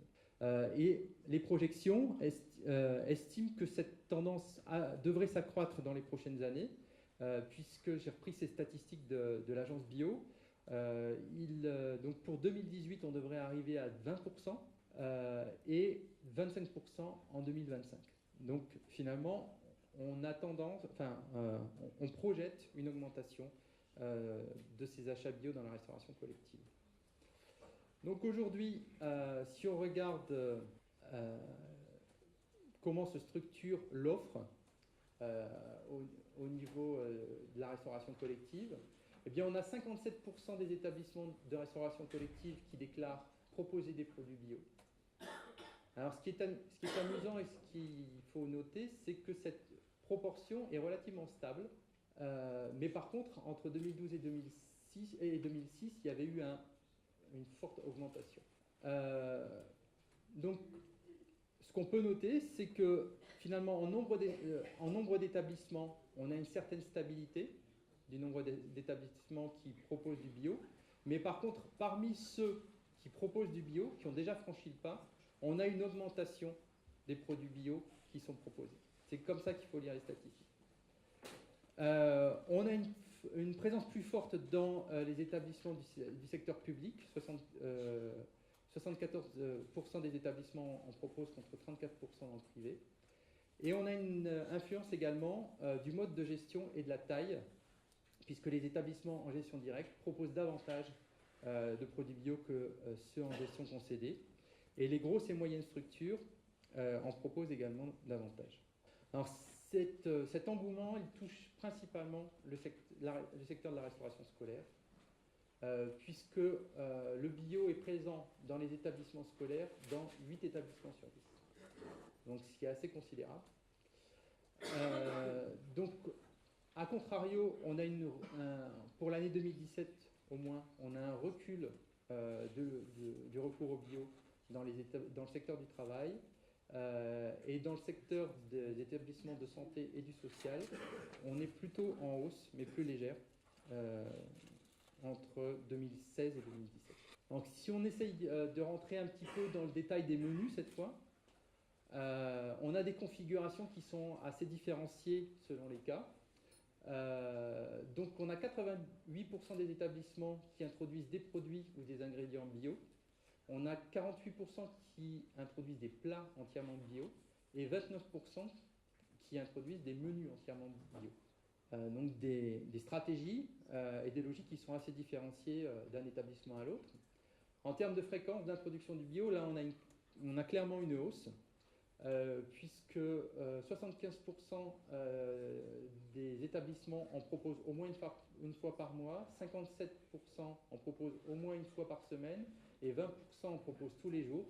Et les projections estiment que cette tendance devrait s'accroître dans les prochaines années, puisque j'ai repris ces statistiques de l'agence bio. Donc pour 2018, on devrait arriver à 20% et 25% en 2025. Donc finalement, on a tendance, on projette une augmentation de ces achats bio dans la restauration collective. Donc aujourd'hui, si on regarde comment se structure l'offre au niveau de la restauration collective, eh bien on a 57% des établissements de restauration collective qui déclarent proposer des produits bio. Alors ce qui est amusant et ce qu'il faut noter, c'est que cette proportion est relativement stable, mais par contre, entre 2012 et 2006, il y avait eu une forte augmentation. Donc, ce qu'on peut noter, c'est que finalement, en nombre d'établissements, on a une certaine stabilité du nombre d'établissements qui proposent du bio, mais par contre, parmi ceux qui proposent du bio, qui ont déjà franchi le pas, on a une augmentation des produits bio qui sont proposés. C'est comme ça qu'il faut lire les statistiques. On a une présence plus forte dans les établissements du secteur public. 74% des établissements en proposent contre 34% dans le privé. Et on a une influence également du mode de gestion et de la taille, puisque les établissements en gestion directe proposent davantage de produits bio que ceux en gestion concédée. Et les grosses et moyennes structures en proposent également davantage. Alors, cet engouement, il touche principalement le secteur de la restauration scolaire, puisque le bio est présent dans les établissements scolaires dans 8 établissements sur 10. Donc, ce qui est assez considérable. Donc, a contrario, on a pour l'année 2017 au moins, on a un recul du recours au bio dans le secteur du travail. Et dans le secteur des établissements de santé et du social, on est plutôt en hausse, mais plus légère, entre 2016 et 2017. Donc si on essaye de rentrer un petit peu dans le détail des menus cette fois, on a des configurations qui sont assez différenciées selon les cas. Donc on a 88% des établissements qui introduisent des produits ou des ingrédients bio. On a 48% qui introduisent des plats entièrement bio et 29% qui introduisent des menus entièrement bio. Donc des stratégies et des logiques qui sont assez différenciées d'un établissement à l'autre. En termes de fréquence d'introduction du bio, là on a clairement une hausse, puisque 75% des établissements en proposent au moins une fois par mois, 57% en proposent au moins une fois par semaine, et 20% en proposent tous les jours.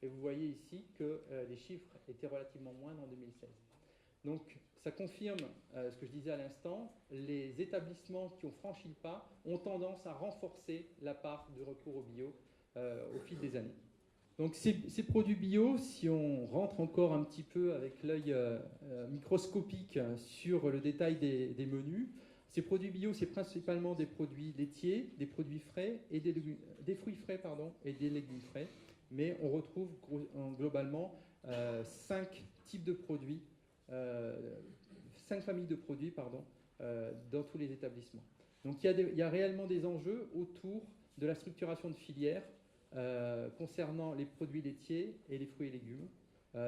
Et vous voyez ici que les chiffres étaient relativement moindres en 2016. Donc ça confirme ce que je disais à l'instant, les établissements qui ont franchi le pas ont tendance à renforcer la part de recours au bio au fil des années. Donc ces produits bio, si on rentre encore un petit peu avec l'œil microscopique sur le détail des menus, ces produits bio, c'est principalement des produits laitiers, des produits frais et des fruits frais et des légumes frais. Mais on retrouve globalement 5 types de produits, 5 familles de produits dans tous les établissements. Donc il y a réellement des enjeux autour de la structuration de filières concernant les produits laitiers et les fruits et légumes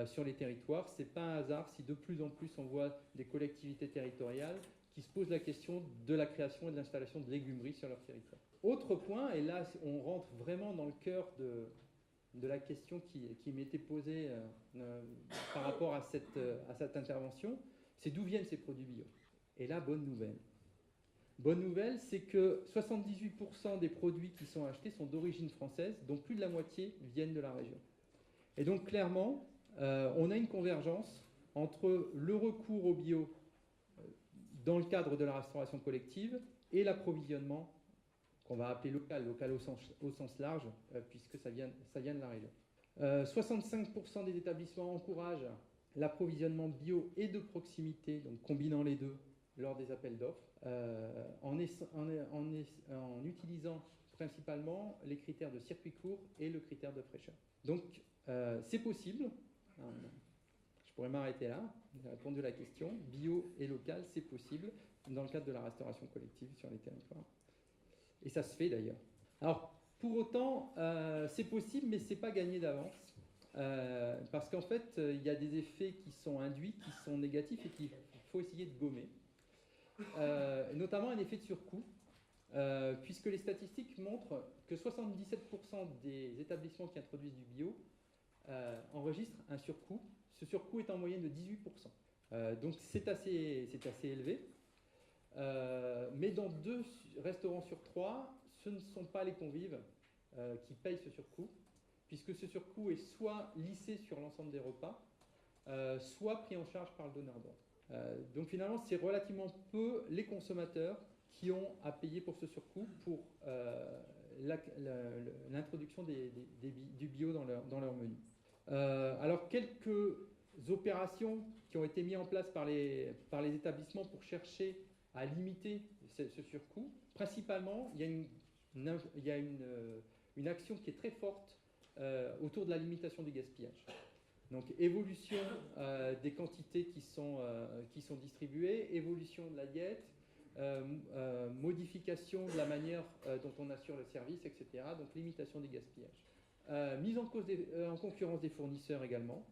sur les territoires. Ce n'est pas un hasard si de plus en plus on voit des collectivités territoriales qui se posent la question de la création et de l'installation de légumeries sur leur territoire. Autre point, et là on rentre vraiment dans le cœur de la question qui m'était posée par rapport à cette intervention, c'est d'où viennent ces produits bio. Et là, bonne nouvelle. Bonne nouvelle, c'est que 78% des produits qui sont achetés sont d'origine française, dont plus de la moitié viennent de la région. Et donc clairement, on a une convergence entre le recours au bio dans le cadre de la restauration collective et l'approvisionnement qu'on va appeler local au sens large, puisque ça vient de la région. 65% des établissements encouragent l'approvisionnement bio et de proximité, donc combinant les deux lors des appels d'offres, en utilisant principalement les critères de circuit court et le critère de fraîcheur. Donc c'est possible, je pourrais m'arrêter là, j'ai répondu à la question, bio et local, c'est possible dans le cadre de la restauration collective sur les territoires. Et ça se fait d'ailleurs. Alors, pour autant, c'est possible, mais ce n'est pas gagné d'avance. Parce qu'en fait, il y a des effets qui sont induits, qui sont négatifs et qu'il faut essayer de gommer. Notamment un effet de surcoût, puisque les statistiques montrent que 77% des établissements qui introduisent du bio enregistrent un surcoût. Ce surcoût est en moyenne de 18%. Donc c'est assez élevé. Mais dans 2 restaurants sur 3, ce ne sont pas les convives qui payent ce surcoût, puisque ce surcoût est soit lissé sur l'ensemble des repas, soit pris en charge par le donneur d'ordre. Donc finalement, c'est relativement peu les consommateurs qui ont à payer pour ce surcoût pour l'introduction du bio dans leur menu. Alors quelques opérations qui ont été mises en place par les établissements pour chercher à limiter ce surcoût. Principalement, il y a une action qui est très forte autour de la limitation du gaspillage. Donc évolution des quantités qui sont distribuées, évolution de la diète, modification de la manière dont on assure le service, etc. Donc limitation du gaspillage. Mise en concurrence des fournisseurs également.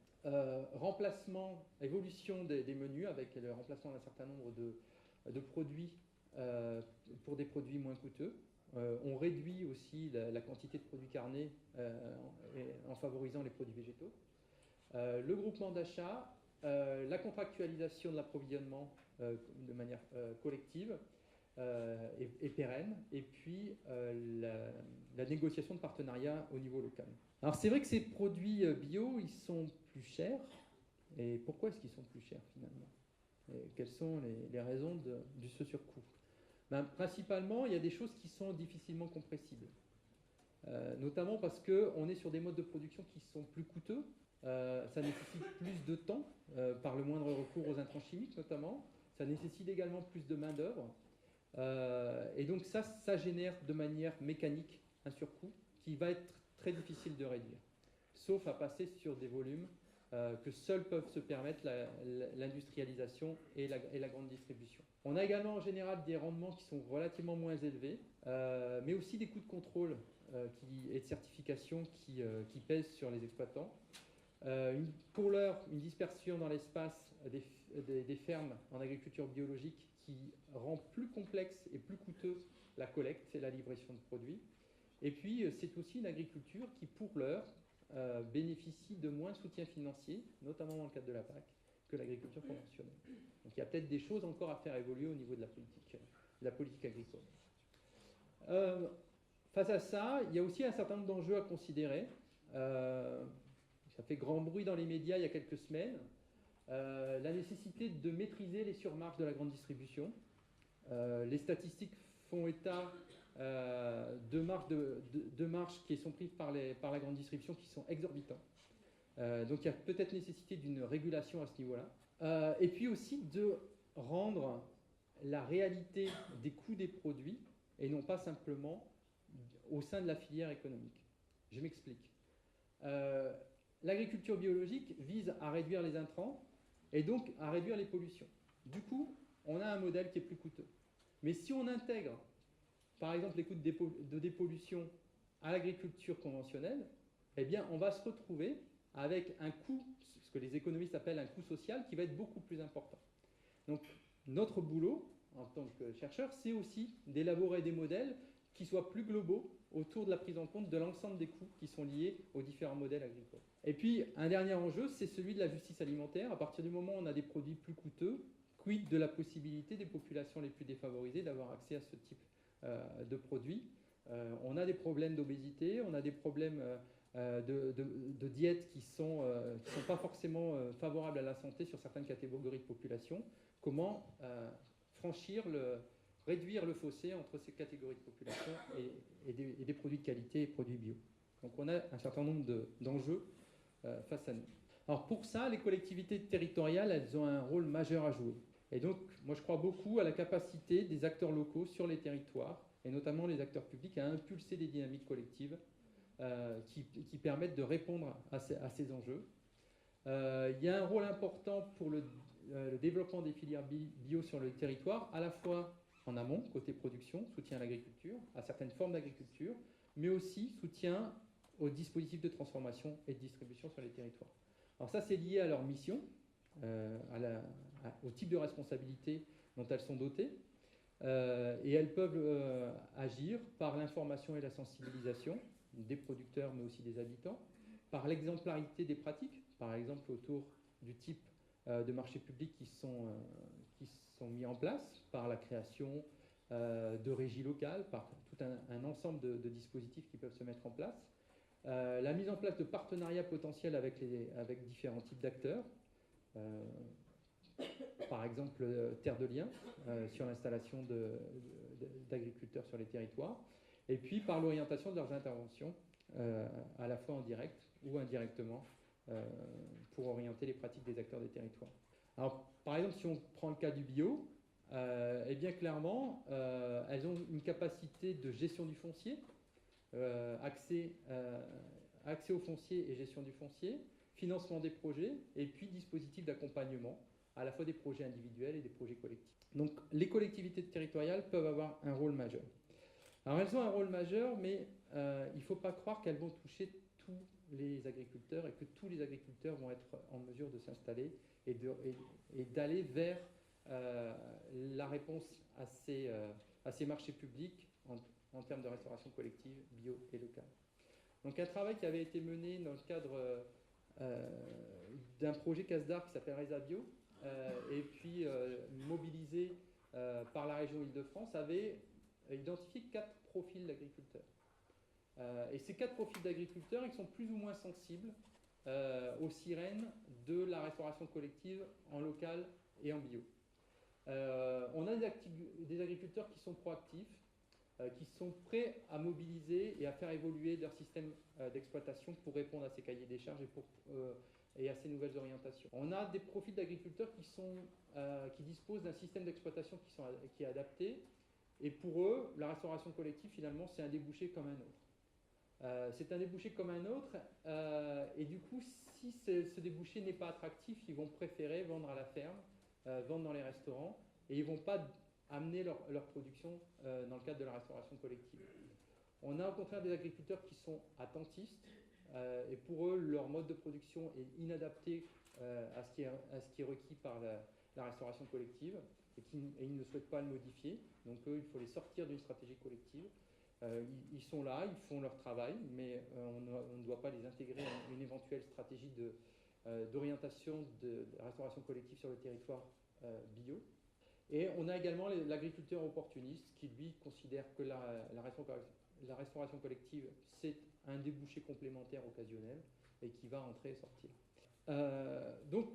Remplacement, évolution des menus avec le remplacement d'un certain nombre de produits pour des produits moins coûteux. On réduit aussi la quantité de produits carnés en favorisant les produits végétaux. Le groupement d'achat, la contractualisation de l'approvisionnement de manière collective et pérenne, et puis la négociation de partenariat au niveau local. Alors c'est vrai que ces produits bio, ils sont plus chers. Et pourquoi est-ce qu'ils sont plus chers finalement ? Et quelles sont les raisons de ce surcoût ? Principalement, il y a des choses qui sont difficilement compressibles. Notamment parce qu'on est sur des modes de production qui sont plus coûteux. Ça nécessite plus de temps, par le moindre recours aux intrants chimiques notamment. Ça nécessite également plus de main-d'œuvre. Et donc ça génère de manière mécanique un surcoût qui va être très difficile de réduire. Sauf à passer sur des volumes que seuls peuvent se permettre l'industrialisation et la grande distribution. On a également en général des rendements qui sont relativement moins élevés, mais aussi des coûts de contrôle et de certification qui pèsent sur les exploitants. Pour l'heure, une dispersion dans l'espace des fermes en agriculture biologique qui rend plus complexe et plus coûteuse la collecte et la livraison de produits. Et puis, c'est aussi une agriculture qui, pour l'heure, bénéficie de moins de soutien financier, notamment dans le cadre de la PAC, que l'agriculture conventionnelle. Donc il y a peut-être des choses encore à faire évoluer au niveau de la politique agricole. Face à ça, il y a aussi un certain nombre d'enjeux à considérer. Ça fait grand bruit dans les médias il y a quelques semaines. La nécessité de maîtriser les surmarges de la grande distribution. Les statistiques font état de marges qui sont prises par la grande distribution qui sont exorbitants. Donc il y a peut-être nécessité d'une régulation à ce niveau-là. Et puis aussi de rendre la réalité des coûts des produits et non pas simplement au sein de la filière économique. Je m'explique. L'agriculture biologique vise à réduire les intrants et donc à réduire les pollutions. Du coup, on a un modèle qui est plus coûteux. Mais si on intègre, par exemple, les coûts de dépollution à l'agriculture conventionnelle, eh bien, on va se retrouver avec un coût, ce que les économistes appellent un coût social, qui va être beaucoup plus important. Donc, notre boulot, en tant que chercheur, c'est aussi d'élaborer des modèles qui soient plus globaux autour de la prise en compte de l'ensemble des coûts qui sont liés aux différents modèles agricoles. Et puis, un dernier enjeu, c'est celui de la justice alimentaire. À partir du moment où on a des produits plus coûteux, quid de la possibilité des populations les plus défavorisées d'avoir accès à ce type de produits. On a des problèmes d'obésité, on a des problèmes de diètes qui sont pas forcément favorables à la santé sur certaines catégories de population. Comment réduire le fossé entre ces catégories de population et des produits de qualité et produits bio. Donc on a un certain nombre d'enjeux face à nous. Alors pour ça, les collectivités territoriales, elles ont un rôle majeur à jouer. Et donc, moi je crois beaucoup à la capacité des acteurs locaux sur les territoires, et notamment les acteurs publics, à impulser des dynamiques collectives qui permettent de répondre à ces enjeux. Il y a un rôle important pour le développement des filières bio sur le territoire, à la fois en amont, côté production, soutien à l'agriculture, à certaines formes d'agriculture, mais aussi soutien aux dispositifs de transformation et de distribution sur les territoires. Alors ça, c'est lié à leur mission, au type de responsabilité dont elles sont dotées, et elles peuvent agir par l'information et la sensibilisation des producteurs, mais aussi des habitants, par l'exemplarité des pratiques, par exemple autour du type de marchés publics qui sont mis en place, par la création de régies locales, par tout un ensemble de dispositifs qui peuvent se mettre en place, la mise en place de partenariats potentiels avec différents types d'acteurs, par exemple Terre de Liens, sur l'installation d'agriculteurs sur les territoires, et puis par l'orientation de leurs interventions, à la fois en direct ou indirectement, pour orienter les pratiques des acteurs des territoires. Alors, par exemple, si on prend le cas du bio, eh bien clairement, elles ont une capacité de gestion du foncier, accès au foncier et gestion du foncier, financement des projets, et puis dispositifs d'accompagnement, à la fois des projets individuels et des projets collectifs. Donc les collectivités territoriales peuvent avoir un rôle majeur. Alors elles ont un rôle majeur, mais il ne faut pas croire qu'elles vont toucher tous les agriculteurs et que tous les agriculteurs vont être en mesure de s'installer et d'aller vers la réponse à ces marchés publics en termes de restauration collective, bio et locale. Donc un travail qui avait été mené dans le cadre d'un projet CASDAR qui s'appelle Resa Bio, et puis mobilisé par la région Île-de-France, avait identifié 4 profils d'agriculteurs. Et ces 4 profils d'agriculteurs, ils sont plus ou moins sensibles aux sirènes de la restauration collective en local et en bio. On a des agriculteurs qui sont proactifs, qui sont prêts à mobiliser et à faire évoluer leur système d'exploitation pour répondre à ces cahiers des charges et à ces nouvelles orientations. On a des profils d'agriculteurs qui disposent d'un système d'exploitation qui est adapté, et pour eux, la restauration collective, finalement, c'est un débouché comme un autre. C'est un débouché comme un autre, et du coup, si ce débouché n'est pas attractif, ils vont préférer vendre à la ferme, vendre dans les restaurants, et ils ne vont pas amener leur production dans le cadre de la restauration collective. On a au contraire des agriculteurs qui sont attentistes, et pour eux, leur mode de production est inadapté à ce qui est requis par la restauration collective, et ils ne souhaitent pas le modifier. Donc eux, il faut les sortir d'une stratégie collective. Ils sont là, ils font leur travail, mais on ne doit pas les intégrer à une éventuelle stratégie d'orientation de restauration collective sur le territoire bio. Et on a également l'agriculteur opportuniste qui, lui, considère que la restauration collective, c'est un débouché complémentaire occasionnel et qui va entrer et sortir. Donc,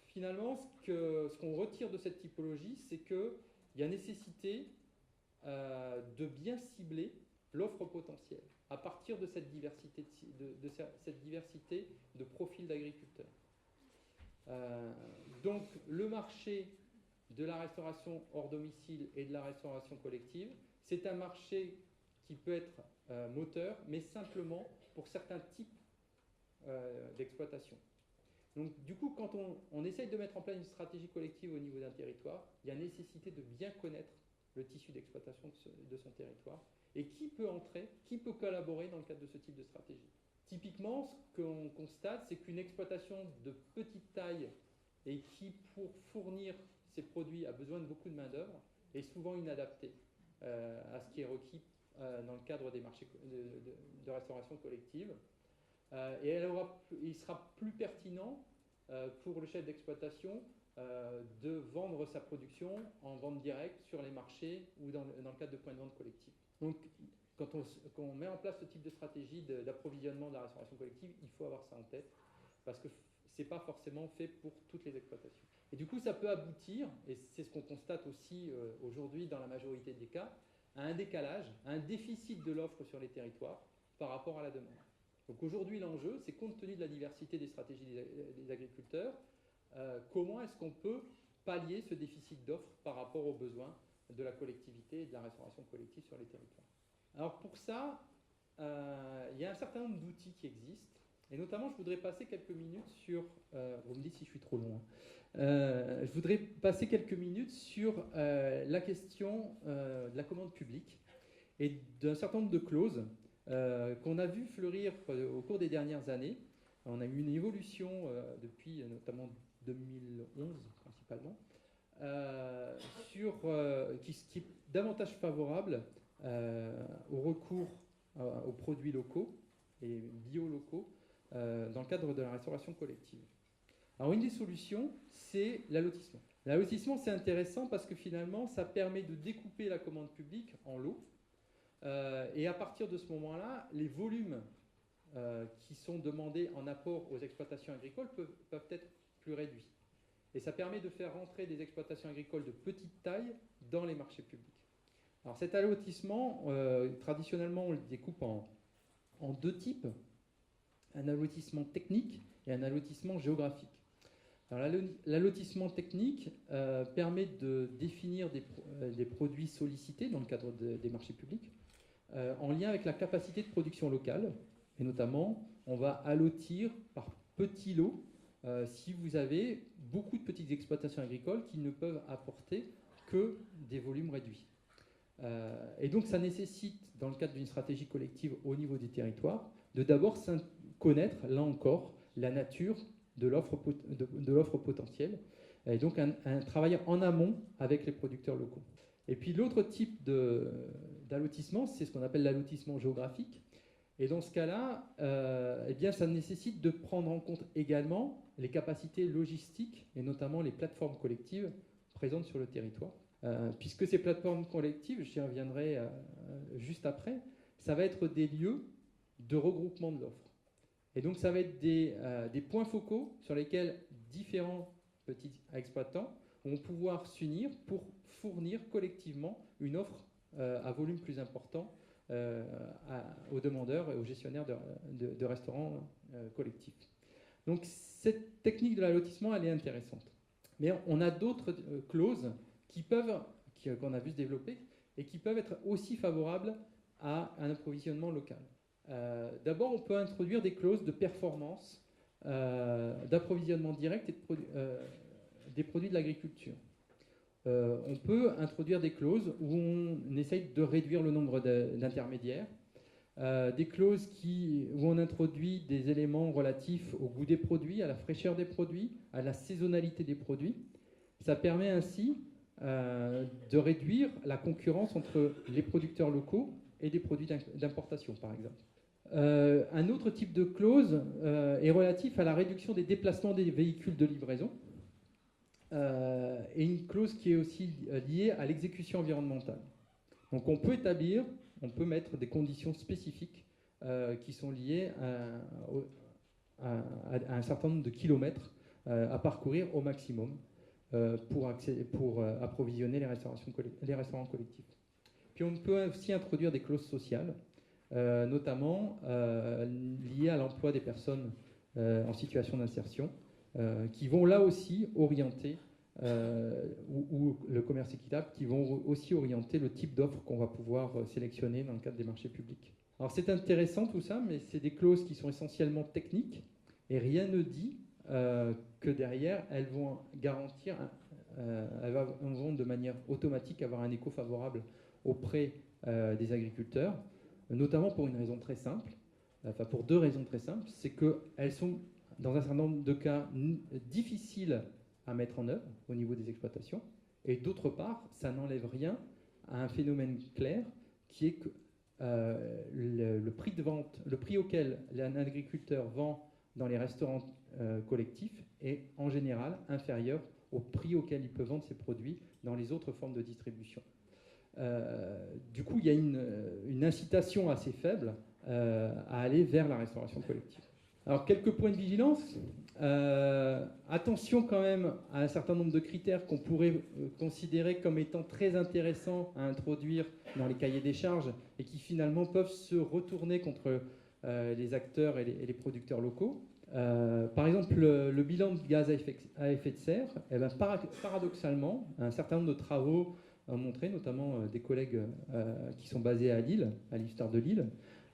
finalement, ce qu'on retire de cette typologie, c'est qu'il y a nécessité de bien cibler l'offre potentielle à partir de cette diversité de profils d'agriculteurs. Donc, le marché de la restauration hors domicile et de la restauration collective, c'est un marché qui peut être moteur, mais simplement pour certains types d'exploitation. Donc du coup, quand on essaye de mettre en place une stratégie collective au niveau d'un territoire, il y a nécessité de bien connaître le tissu d'exploitation de son territoire et qui peut entrer, qui peut collaborer dans le cadre de ce type de stratégie. Typiquement, ce qu'on constate, c'est qu'une exploitation de petite taille et qui, pour fournir ses produits, a besoin de beaucoup de main-d'œuvre, est souvent inadaptée à ce qui est requis dans le cadre des marchés de restauration collective. Et il sera plus pertinent pour le chef d'exploitation de vendre sa production en vente directe sur les marchés ou dans le cadre de points de vente collectifs. Donc quand on met en place ce type de stratégie d'approvisionnement de la restauration collective, il faut avoir ça en tête, parce que ce n'est pas forcément fait pour toutes les exploitations. Et du coup, ça peut aboutir, et c'est ce qu'on constate aussi aujourd'hui dans la majorité des cas, à un décalage, à un déficit de l'offre sur les territoires par rapport à la demande. Donc aujourd'hui, l'enjeu, c'est compte tenu de la diversité des stratégies des agriculteurs, comment est-ce qu'on peut pallier ce déficit d'offre par rapport aux besoins de la collectivité et de la restauration collective sur les territoires. Alors pour ça, il y a un certain nombre d'outils qui existent, et notamment je voudrais passer quelques minutes sur, vous me dites si je suis trop long, je voudrais passer quelques minutes sur la question de la commande publique et d'un certain nombre de clauses qu'on a vu fleurir au cours des dernières années. On a eu une évolution depuis notamment 2011 principalement, qui est davantage favorable au recours aux produits locaux et bio-locaux dans le cadre de la restauration collective. Alors une des solutions, c'est l'allotissement. L'allotissement, c'est intéressant parce que finalement, ça permet de découper la commande publique en lots. Et à partir de ce moment-là, les volumes qui sont demandés en apport aux exploitations agricoles peuvent être plus réduits. Et ça permet de faire rentrer des exploitations agricoles de petite taille dans les marchés publics. Alors cet allotissement, traditionnellement, on le découpe en deux types. Un allotissement technique et un allotissement géographique. L'allotissement technique permet de définir des produits sollicités dans le cadre des marchés publics en lien avec la capacité de production locale. Et notamment, on va allotir par petits lots si vous avez beaucoup de petites exploitations agricoles qui ne peuvent apporter que des volumes réduits. Et donc, ça nécessite, dans le cadre d'une stratégie collective au niveau des territoires, de d'abord connaître, là encore, la nature de l'offre potentielle, et donc un travail en amont avec les producteurs locaux. Et puis l'autre type d'allotissement, c'est ce qu'on appelle l'allotissement géographique. Et dans ce cas-là, eh bien, ça nécessite de prendre en compte également les capacités logistiques, et notamment les plateformes collectives présentes sur le territoire. Puisque ces plateformes collectives, j'y reviendrai juste après, ça va être des lieux de regroupement de l'offre. Et donc, ça va être des points focaux sur lesquels différents petits exploitants vont pouvoir s'unir pour fournir collectivement une offre à volume plus important aux demandeurs et aux gestionnaires de restaurants collectifs. Donc, cette technique de l'allotissement, elle est intéressante. Mais on a d'autres clauses qu'on a vu se développer et qui peuvent être aussi favorables à un approvisionnement local. D'abord, on peut introduire des clauses de performance d'approvisionnement direct et des produits de l'agriculture. On peut introduire des clauses où on essaye de réduire le nombre d'intermédiaires, des clauses où on introduit des éléments relatifs au goût des produits, à la fraîcheur des produits, à la saisonnalité des produits. Ça permet ainsi de réduire la concurrence entre les producteurs locaux et des produits d'importation, par exemple. Un autre type de clause est relatif à la réduction des déplacements des véhicules de livraison et une clause qui est aussi liée à l'exécution environnementale. Donc on peut mettre des conditions spécifiques qui sont liées à un certain nombre de kilomètres à parcourir au maximum pour approvisionner les restaurants collectifs. Puis on peut aussi introduire des clauses sociales, notamment liées à l'emploi des personnes en situation d'insertion, qui vont là aussi orienter, ou le commerce équitable, qui vont aussi orienter le type d'offre qu'on va pouvoir sélectionner dans le cadre des marchés publics. Alors c'est intéressant tout ça, mais c'est des clauses qui sont essentiellement techniques, et rien ne dit que derrière, elles vont garantir, elles vont de manière automatique avoir un écho favorable auprès des agriculteurs, notamment pour une raison très simple, enfin pour deux raisons très simples, c'est qu'elles sont dans un certain nombre de cas difficiles à mettre en œuvre au niveau des exploitations, et d'autre part, ça n'enlève rien à un phénomène clair qui est que le prix de vente, le prix auquel un agriculteur vend dans les restaurants collectifs est en général inférieur au prix auquel il peut vendre ses produits dans les autres formes de distribution. Du coup, il y a une incitation assez faible à aller vers la restauration collective. Alors, quelques points de vigilance. Attention quand même à un certain nombre de critères qu'on pourrait considérer comme étant très intéressants à introduire dans les cahiers des charges et qui finalement peuvent se retourner contre les acteurs et les producteurs locaux. Par exemple, le bilan de gaz à effet de serre, eh ben, paradoxalement, un certain nombre de travaux ont montré, notamment des collègues qui sont basés à Lille, à l'IFSTAR de Lille,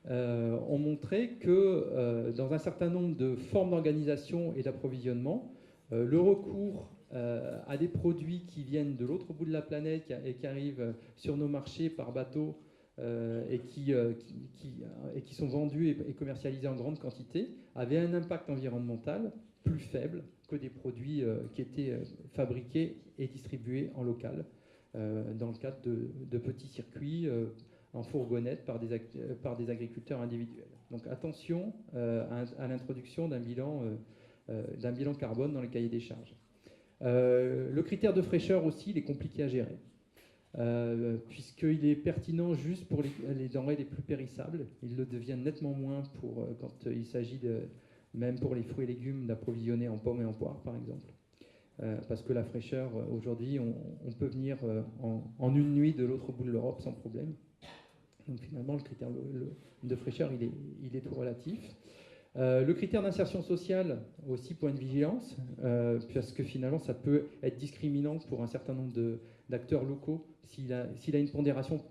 ont montré que dans un certain nombre de formes d'organisation et d'approvisionnement, le recours à des produits qui viennent de l'autre bout de la planète et qui arrivent sur nos marchés par bateau et qui sont vendus et commercialisés en grande quantité, avait un impact environnemental plus faible que des produits qui étaient fabriqués et distribués en local, dans le cadre de petits circuits en fourgonnette par des agriculteurs individuels. Donc attention à l'introduction d'un bilan carbone dans les cahiers des charges. Le critère de fraîcheur aussi, il est compliqué à gérer. Puisqu'il est pertinent juste pour les denrées les plus périssables. Il le devient nettement moins quand il s'agit, même pour les fruits et légumes, d'approvisionner en pommes et en poires, par exemple. Parce que la fraîcheur, aujourd'hui, on peut venir en une nuit de l'autre bout de l'Europe sans problème. Donc finalement, le critère de fraîcheur, il est tout relatif. Le critère d'insertion sociale, aussi point de vigilance, parce que finalement, ça peut être discriminant pour un certain nombre d'acteurs locaux s'il a une pondération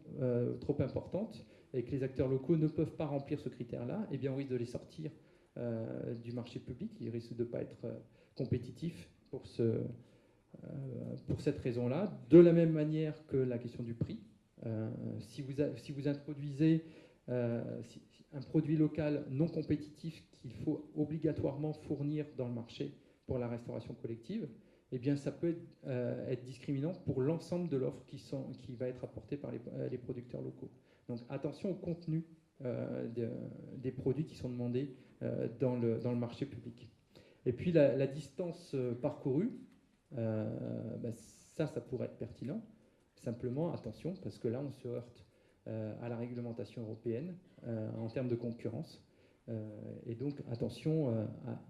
trop importante et que les acteurs locaux ne peuvent pas remplir ce critère-là, eh bien on risque de les sortir du marché public, ils risquent de ne pas être compétitifs pour cette raison-là. De la même manière que la question du prix. Si vous introduisez un produit local non compétitif qu'il faut obligatoirement fournir dans le marché pour la restauration collective, eh bien, ça peut être discriminant pour l'ensemble de l'offre qui va être apportée par les producteurs locaux. Donc attention au contenu des produits qui sont demandés dans le marché public. Et puis la distance parcourue, ça pourrait être pertinent. Simplement, attention, parce que là, on se heurte à la réglementation européenne en termes de concurrence. Et donc, attention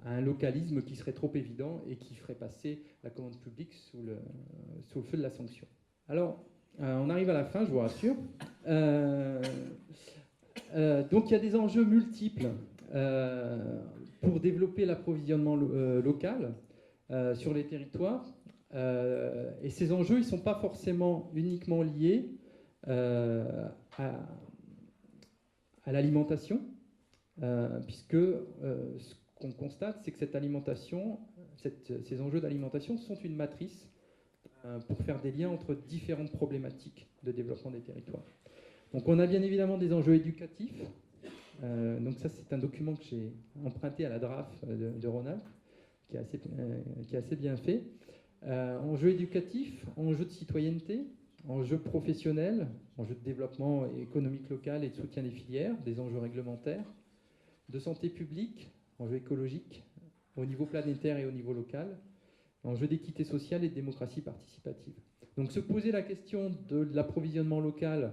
à un localisme qui serait trop évident et qui ferait passer la commande publique sous le feu de la sanction. Alors, on arrive à la fin, je vous rassure. Donc, il y a des enjeux multiples pour développer l'approvisionnement local sur les territoires. Et ces enjeux, ils ne sont pas forcément uniquement liés à l'alimentation, puisque ce qu'on constate, c'est que cette alimentation, ces enjeux d'alimentation sont une matrice pour faire des liens entre différentes problématiques de développement des territoires. Donc on a bien évidemment des enjeux éducatifs. Donc ça, c'est un document que j'ai emprunté à la DRAF de Ronald, qui est assez bien fait. Enjeux éducatifs, enjeux de citoyenneté, enjeux professionnels, enjeux de développement économique local et de soutien des filières, des enjeux réglementaires, de santé publique, enjeux écologiques au niveau planétaire et au niveau local, enjeux d'équité sociale et de démocratie participative. Donc se poser la question de l'approvisionnement local,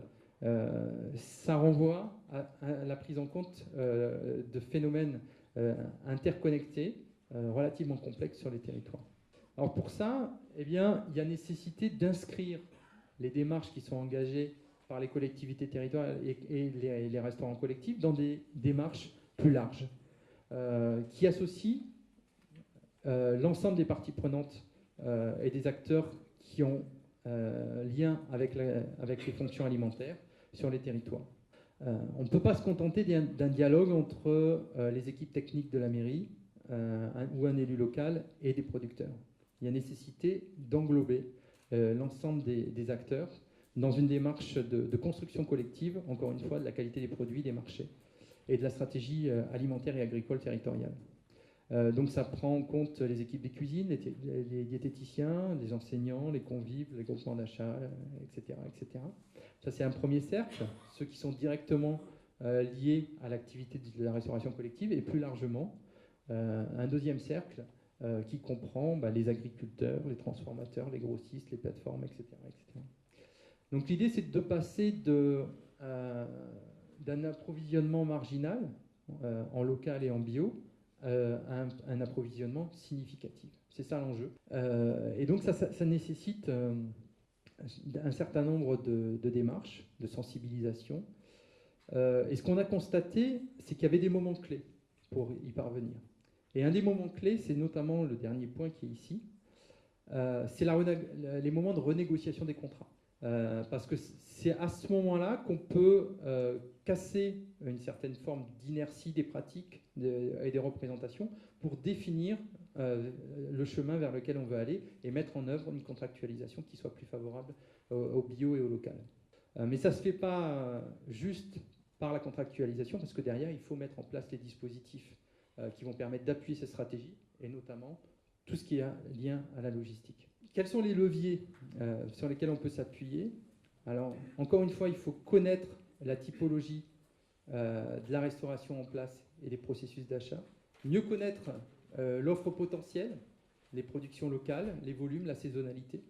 ça renvoie à la prise en compte de phénomènes interconnectés, relativement complexes sur les territoires. Alors pour ça, eh bien, il y a nécessité d'inscrire les démarches qui sont engagées par les collectivités territoriales et les restaurants collectifs dans des démarches plus larges, qui associent l'ensemble des parties prenantes et des acteurs qui ont lien avec les fonctions alimentaires sur les territoires. On ne peut pas se contenter d'un dialogue entre les équipes techniques de la mairie ou un élu local et des producteurs. Il y a nécessité d'englober l'ensemble des acteurs dans une démarche de construction collective, encore une fois, de la qualité des produits, des marchés et de la stratégie alimentaire et agricole territoriale. Donc ça prend en compte les équipes des cuisines, les diététiciens, les enseignants, les convives, les groupements d'achat, etc., etc. Ça, c'est un premier cercle, ceux qui sont directement liés à l'activité de la restauration collective, et plus largement, un deuxième cercle qui comprend les agriculteurs, les transformateurs, les grossistes, les plateformes, etc., etc. Donc l'idée, c'est de passer d'un approvisionnement marginal en local et en bio à un approvisionnement significatif. C'est ça l'enjeu. Et donc ça nécessite un certain nombre de démarches, de sensibilisation. Et ce qu'on a constaté, c'est qu'il y avait des moments clés pour y parvenir. Et un des moments clés, c'est notamment le dernier point qui est ici, c'est les moments de renégociation des contrats. Parce que c'est à ce moment-là qu'on peut casser une certaine forme d'inertie des pratiques et des représentations pour définir le chemin vers lequel on veut aller et mettre en œuvre une contractualisation qui soit plus favorable au bio et au local. Mais ça ne se fait pas juste par la contractualisation, parce que derrière, il faut mettre en place les dispositifs qui vont permettre d'appuyer ces stratégies, et notamment tout ce qui est lien à la logistique. Quels sont les leviers sur lesquels on peut s'appuyer? Alors, encore une fois, il faut connaître la typologie de la restauration en place et les processus d'achat, mieux connaître l'offre potentielle, les productions locales, les volumes, la saisonnalité.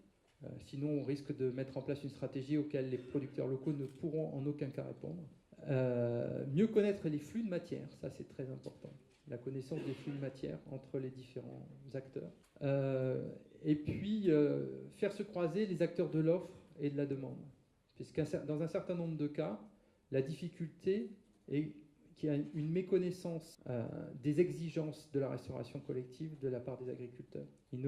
Sinon, on risque de mettre en place une stratégie auquel les producteurs locaux ne pourront en aucun cas répondre. Mieux connaître les flux de matière, ça c'est très important. La connaissance des flux de matière entre les différents acteurs. Et puis, faire se croiser les acteurs de l'offre et de la demande. Puisque dans un certain nombre de cas, la difficulté est qu'il y a une méconnaissance des exigences de la restauration collective de la part des agriculteurs. Ils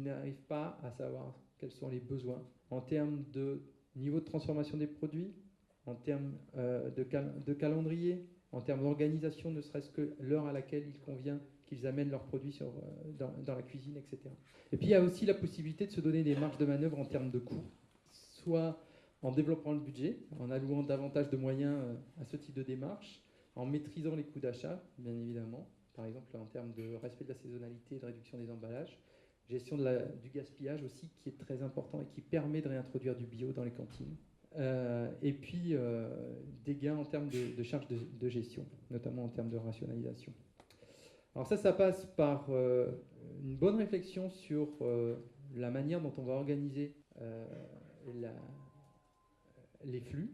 n'arrivent pas à savoir quels sont les besoins en termes de niveau de transformation des produits, en termes de calendrier, en termes d'organisation, ne serait-ce que l'heure à laquelle il convient qu'ils amènent leurs produits dans la cuisine, etc. Et puis il y a aussi la possibilité de se donner des marges de manœuvre en termes de coûts, soit en développant le budget, en allouant davantage de moyens à ce type de démarche, en maîtrisant les coûts d'achat, bien évidemment, par exemple en termes de respect de la saisonnalité et de réduction des emballages, gestion du gaspillage aussi, qui est très important et qui permet de réintroduire du bio dans les cantines. Et puis des gains en termes de charges de gestion, notamment en termes de rationalisation. Alors ça passe par une bonne réflexion sur la manière dont on va organiser les flux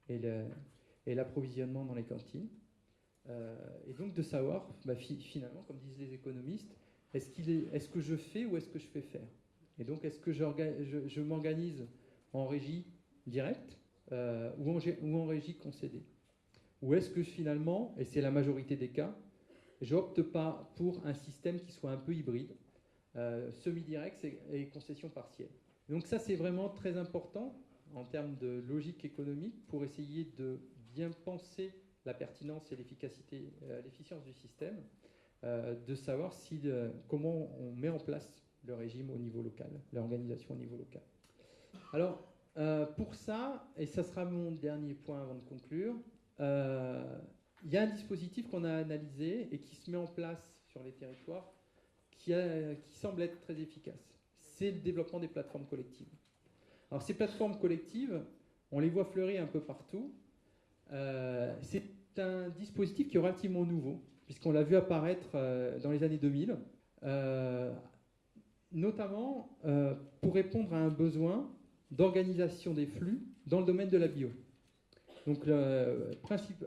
et l'approvisionnement dans les cantines. Et donc de savoir, finalement, comme disent les économistes, est-ce que je fais ou est-ce que je fais faire? Et donc est-ce que je m'organise en régie directe ou en régie concédée? Ou est-ce que finalement, et c'est la majorité des cas, j'opte pas pour un système qui soit un peu hybride, semi-direct et concession partielle. Donc ça, c'est vraiment très important en termes de logique économique pour essayer de bien penser la pertinence et l'efficacité, l'efficience du système, de savoir comment on met en place le régime au niveau local, l'organisation au niveau local. Alors, pour ça, et ça sera mon dernier point avant de conclure, il y a un dispositif qu'on a analysé et qui se met en place sur les territoires qui semble être très efficace. C'est le développement des plateformes collectives. Alors ces plateformes collectives, on les voit fleurir un peu partout. C'est un dispositif qui est relativement nouveau, puisqu'on l'a vu apparaître dans les années 2000, notamment pour répondre à un besoin d'organisation des flux dans le domaine de la bio. Donc,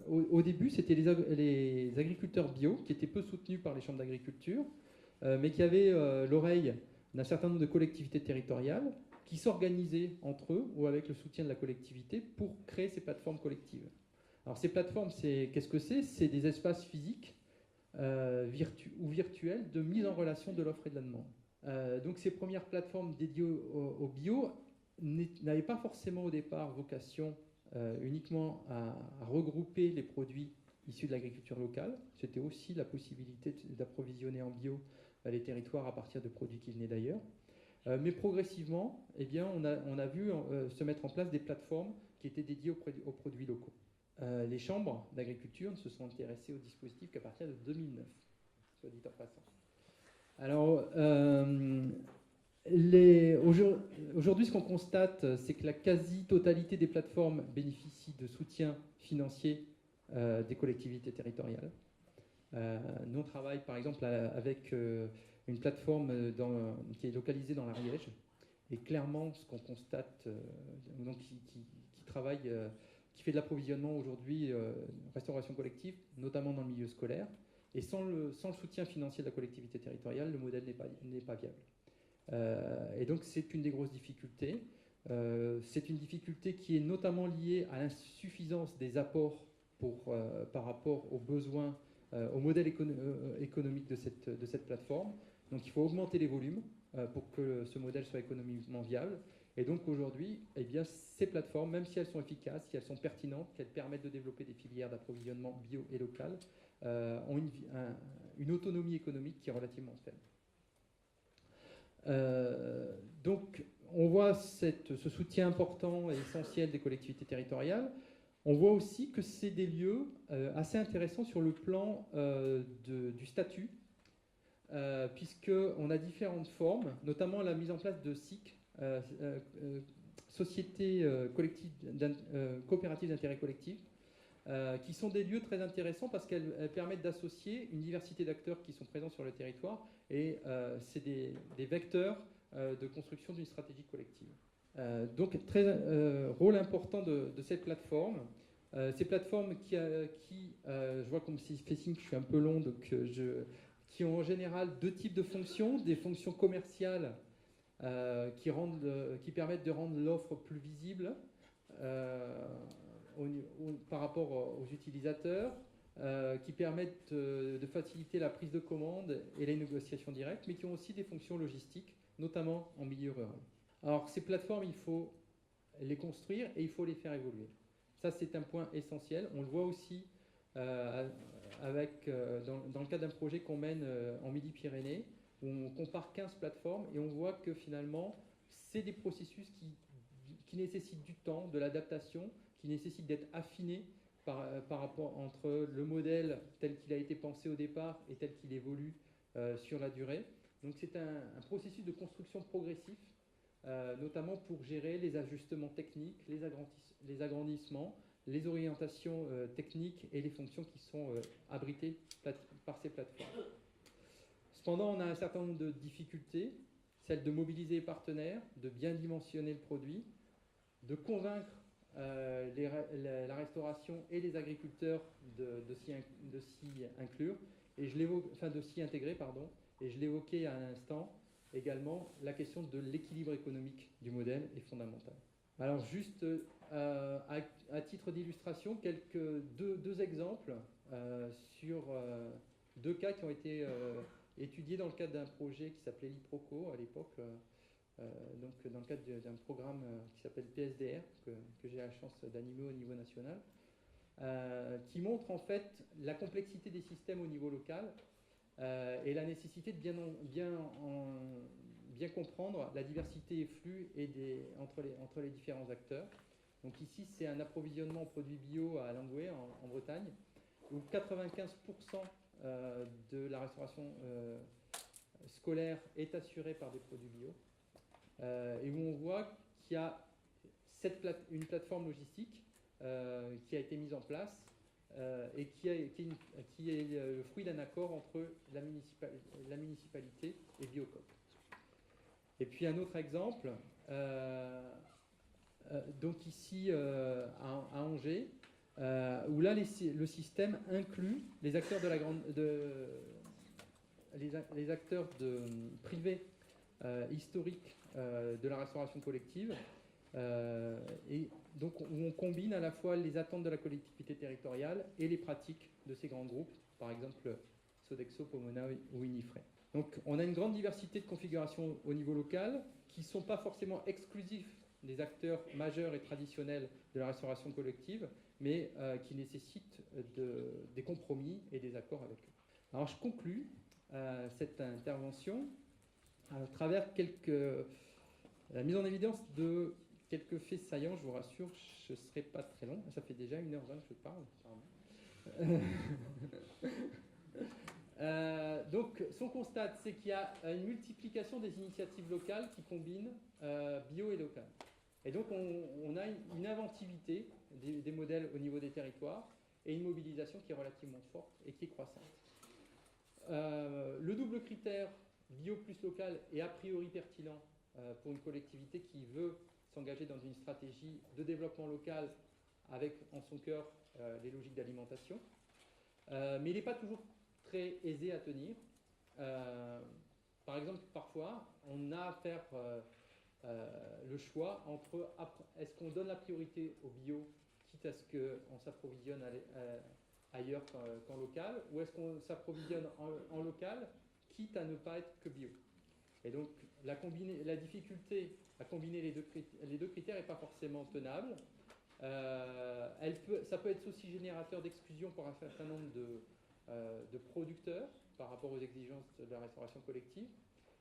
au début, c'était les agriculteurs bio qui étaient peu soutenus par les chambres d'agriculture, mais qui avaient l'oreille d'un certain nombre de collectivités territoriales qui s'organisaient entre eux ou avec le soutien de la collectivité pour créer ces plateformes collectives. Alors, ces plateformes, qu'est-ce que c'est? C'est des espaces physiques ou virtuels de mise en relation de l'offre et de la demande. Donc, ces premières plateformes dédiées au bio n'avaient pas forcément au départ vocation uniquement à regrouper les produits issus de l'agriculture locale. C'était aussi la possibilité d'approvisionner en bio les territoires à partir de produits qui venaient d'ailleurs. Mais progressivement, eh bien, on a vu se mettre en place des plateformes qui étaient dédiées aux produits locaux. Les chambres d'agriculture ne se sont intéressées au dispositif qu'à partir de 2009, soit dit en passant. Alors, aujourd'hui, ce qu'on constate, c'est que la quasi-totalité des plateformes bénéficient de soutien financier des collectivités territoriales. Nous, on travaille par exemple avec une plateforme qui est localisée dans l'Ariège Et clairement, ce qu'on constate, donc qui travaille, qui fait de l'approvisionnement aujourd'hui, restauration collective, notamment dans le milieu scolaire, et sans le soutien financier de la collectivité territoriale, le modèle n'est pas viable. Et donc c'est une des grosses difficultés. C'est une difficulté qui est notamment liée à l'insuffisance des apports par rapport aux besoins, au modèle économique de cette plateforme. Donc il faut augmenter les volumes pour que ce modèle soit économiquement viable. Et donc aujourd'hui, eh bien, ces plateformes, même si elles sont efficaces, si elles sont pertinentes, qu'elles permettent de développer des filières d'approvisionnement bio et local, ont une autonomie économique qui est relativement faible. Donc on voit ce soutien important et essentiel des collectivités territoriales. On voit aussi que c'est des lieux assez intéressants sur le plan du statut, puisqu'on a différentes formes, notamment la mise en place de SIC, sociétés coopératives d'intérêt collectif, qui sont des lieux très intéressants parce qu'elles permettent d'associer une diversité d'acteurs qui sont présents sur le territoire, et c'est des vecteurs de construction d'une stratégie collective. Donc, rôle important de cette plateforme. Ces plateformes je vois comme si fait signe que je suis un peu long, donc qui ont en général deux types de fonctions, des fonctions commerciales qui permettent de rendre l'offre plus visible par rapport aux utilisateurs, qui permettent de faciliter la prise de commande et les négociations directes, mais qui ont aussi des fonctions logistiques, notamment en milieu rural. Alors ces plateformes, il faut les construire et il faut les faire évoluer. Ça, c'est un point essentiel. On le voit aussi dans le cadre d'un projet qu'on mène en Midi-Pyrénées, où on compare 15 plateformes et on voit que finalement, c'est des processus qui nécessitent du temps, de l'adaptation, qui nécessitent d'être affinés par rapport entre le modèle tel qu'il a été pensé au départ et tel qu'il évolue sur la durée. Donc c'est un processus de construction progressif, notamment pour gérer les ajustements techniques, les agrandissements, les orientations techniques et les fonctions qui sont abritées par ces plateformes. Cependant, on a un certain nombre de difficultés, celle de mobiliser les partenaires, de bien dimensionner le produit, de convaincre la restauration et les agriculteurs de s'y inclure, et de s'y intégrer, pardon. Et je l'évoquais à l'instant, également, la question de l'équilibre économique du modèle est fondamentale. Alors juste à titre d'illustration, deux exemples sur deux cas qui ont été étudiés dans le cadre d'un projet qui s'appelait l'IPROCO à l'époque, donc dans le cadre d'un programme qui s'appelle PSDR, que j'ai la chance d'animer au niveau national, qui montre en fait la complexité des systèmes au niveau local et la nécessité de bien comprendre la diversité et flux entre les différents acteurs. Donc ici, c'est un approvisionnement en produits bio à Langoué, en Bretagne, où 95% de la restauration scolaire est assurée par des produits bio, et où on voit qu'il y a une plateforme logistique qui a été mise en place et qui est le fruit d'un accord entre la municipalité et Biocoop. Et puis un autre exemple, donc ici à Angers, où là le système inclut les acteurs les acteurs privés historiques de la restauration collective, et donc où on combine à la fois les attentes de la collectivité territoriale et les pratiques de ces grands groupes, par exemple Sodexo, Pomona ou Unifray. Donc on a une grande diversité de configurations au niveau local qui ne sont pas forcément exclusifs des acteurs majeurs et traditionnels de la restauration collective, mais qui nécessitent des compromis et des accords avec eux. Alors je conclus cette intervention à travers la mise en évidence de quelques faits saillants. Je vous rassure, je ne serai pas très long. Ça fait déjà 1h20 que je parle. Donc, ce qu'on constate, c'est qu'il y a une multiplication des initiatives locales qui combinent bio et local. Et donc, on a une inventivité des modèles au niveau des territoires et une mobilisation qui est relativement forte et qui est croissante. Le double critère bio plus local est a priori pertinent pour une collectivité qui veut s'engager dans une stratégie de développement local avec en son cœur les logiques d'alimentation. Mais il n'est pas toujours très aisé à tenir. Par exemple, parfois, on a à faire le choix entre est-ce qu'on donne la priorité au bio, quitte à ce qu'on s'approvisionne ailleurs qu'en local, ou est-ce qu'on s'approvisionne en local, quitte à ne pas être que bio. Et donc, la difficulté à combiner les deux critères n'est pas forcément tenable. Ça peut être aussi générateur d'exclusion pour un certain nombre de producteurs par rapport aux exigences de la restauration collective.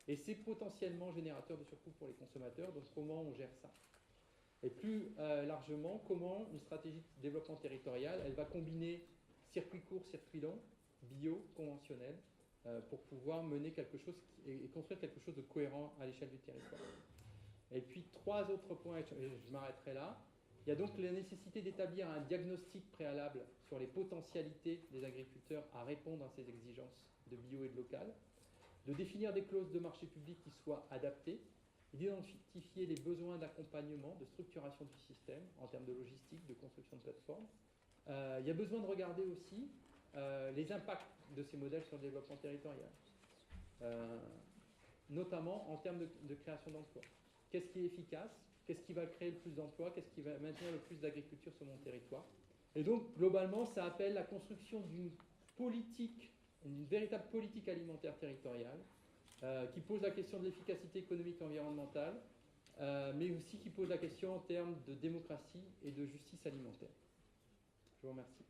Et c'est potentiellement générateur de surcoûts pour les consommateurs. Donc, comment on gère ça? Et plus largement, comment une stratégie de développement territorial, elle va combiner circuit court, circuit long, bio, conventionnel, pour pouvoir mener quelque chose et construire quelque chose de cohérent à l'échelle du territoire. Et puis, 3 autres points, je m'arrêterai là. Il y a donc la nécessité d'établir un diagnostic préalable sur les potentialités des agriculteurs à répondre à ces exigences de bio et de local, de définir des clauses de marché public qui soient adaptées, et d'identifier les besoins d'accompagnement, de structuration du système en termes de logistique, de construction de plateformes. Il y a besoin de regarder aussi les impacts de ces modèles sur le développement territorial, notamment en termes de création d'emplois. Qu'est-ce qui est efficace? Qu'est-ce qui va créer le plus d'emplois? Qu'est-ce qui va maintenir le plus d'agriculture sur mon territoire? Et donc, globalement, ça appelle la construction d'une politique, une véritable politique alimentaire territoriale, qui pose la question de l'efficacité économique et environnementale, mais aussi qui pose la question en termes de démocratie et de justice alimentaire. Je vous remercie.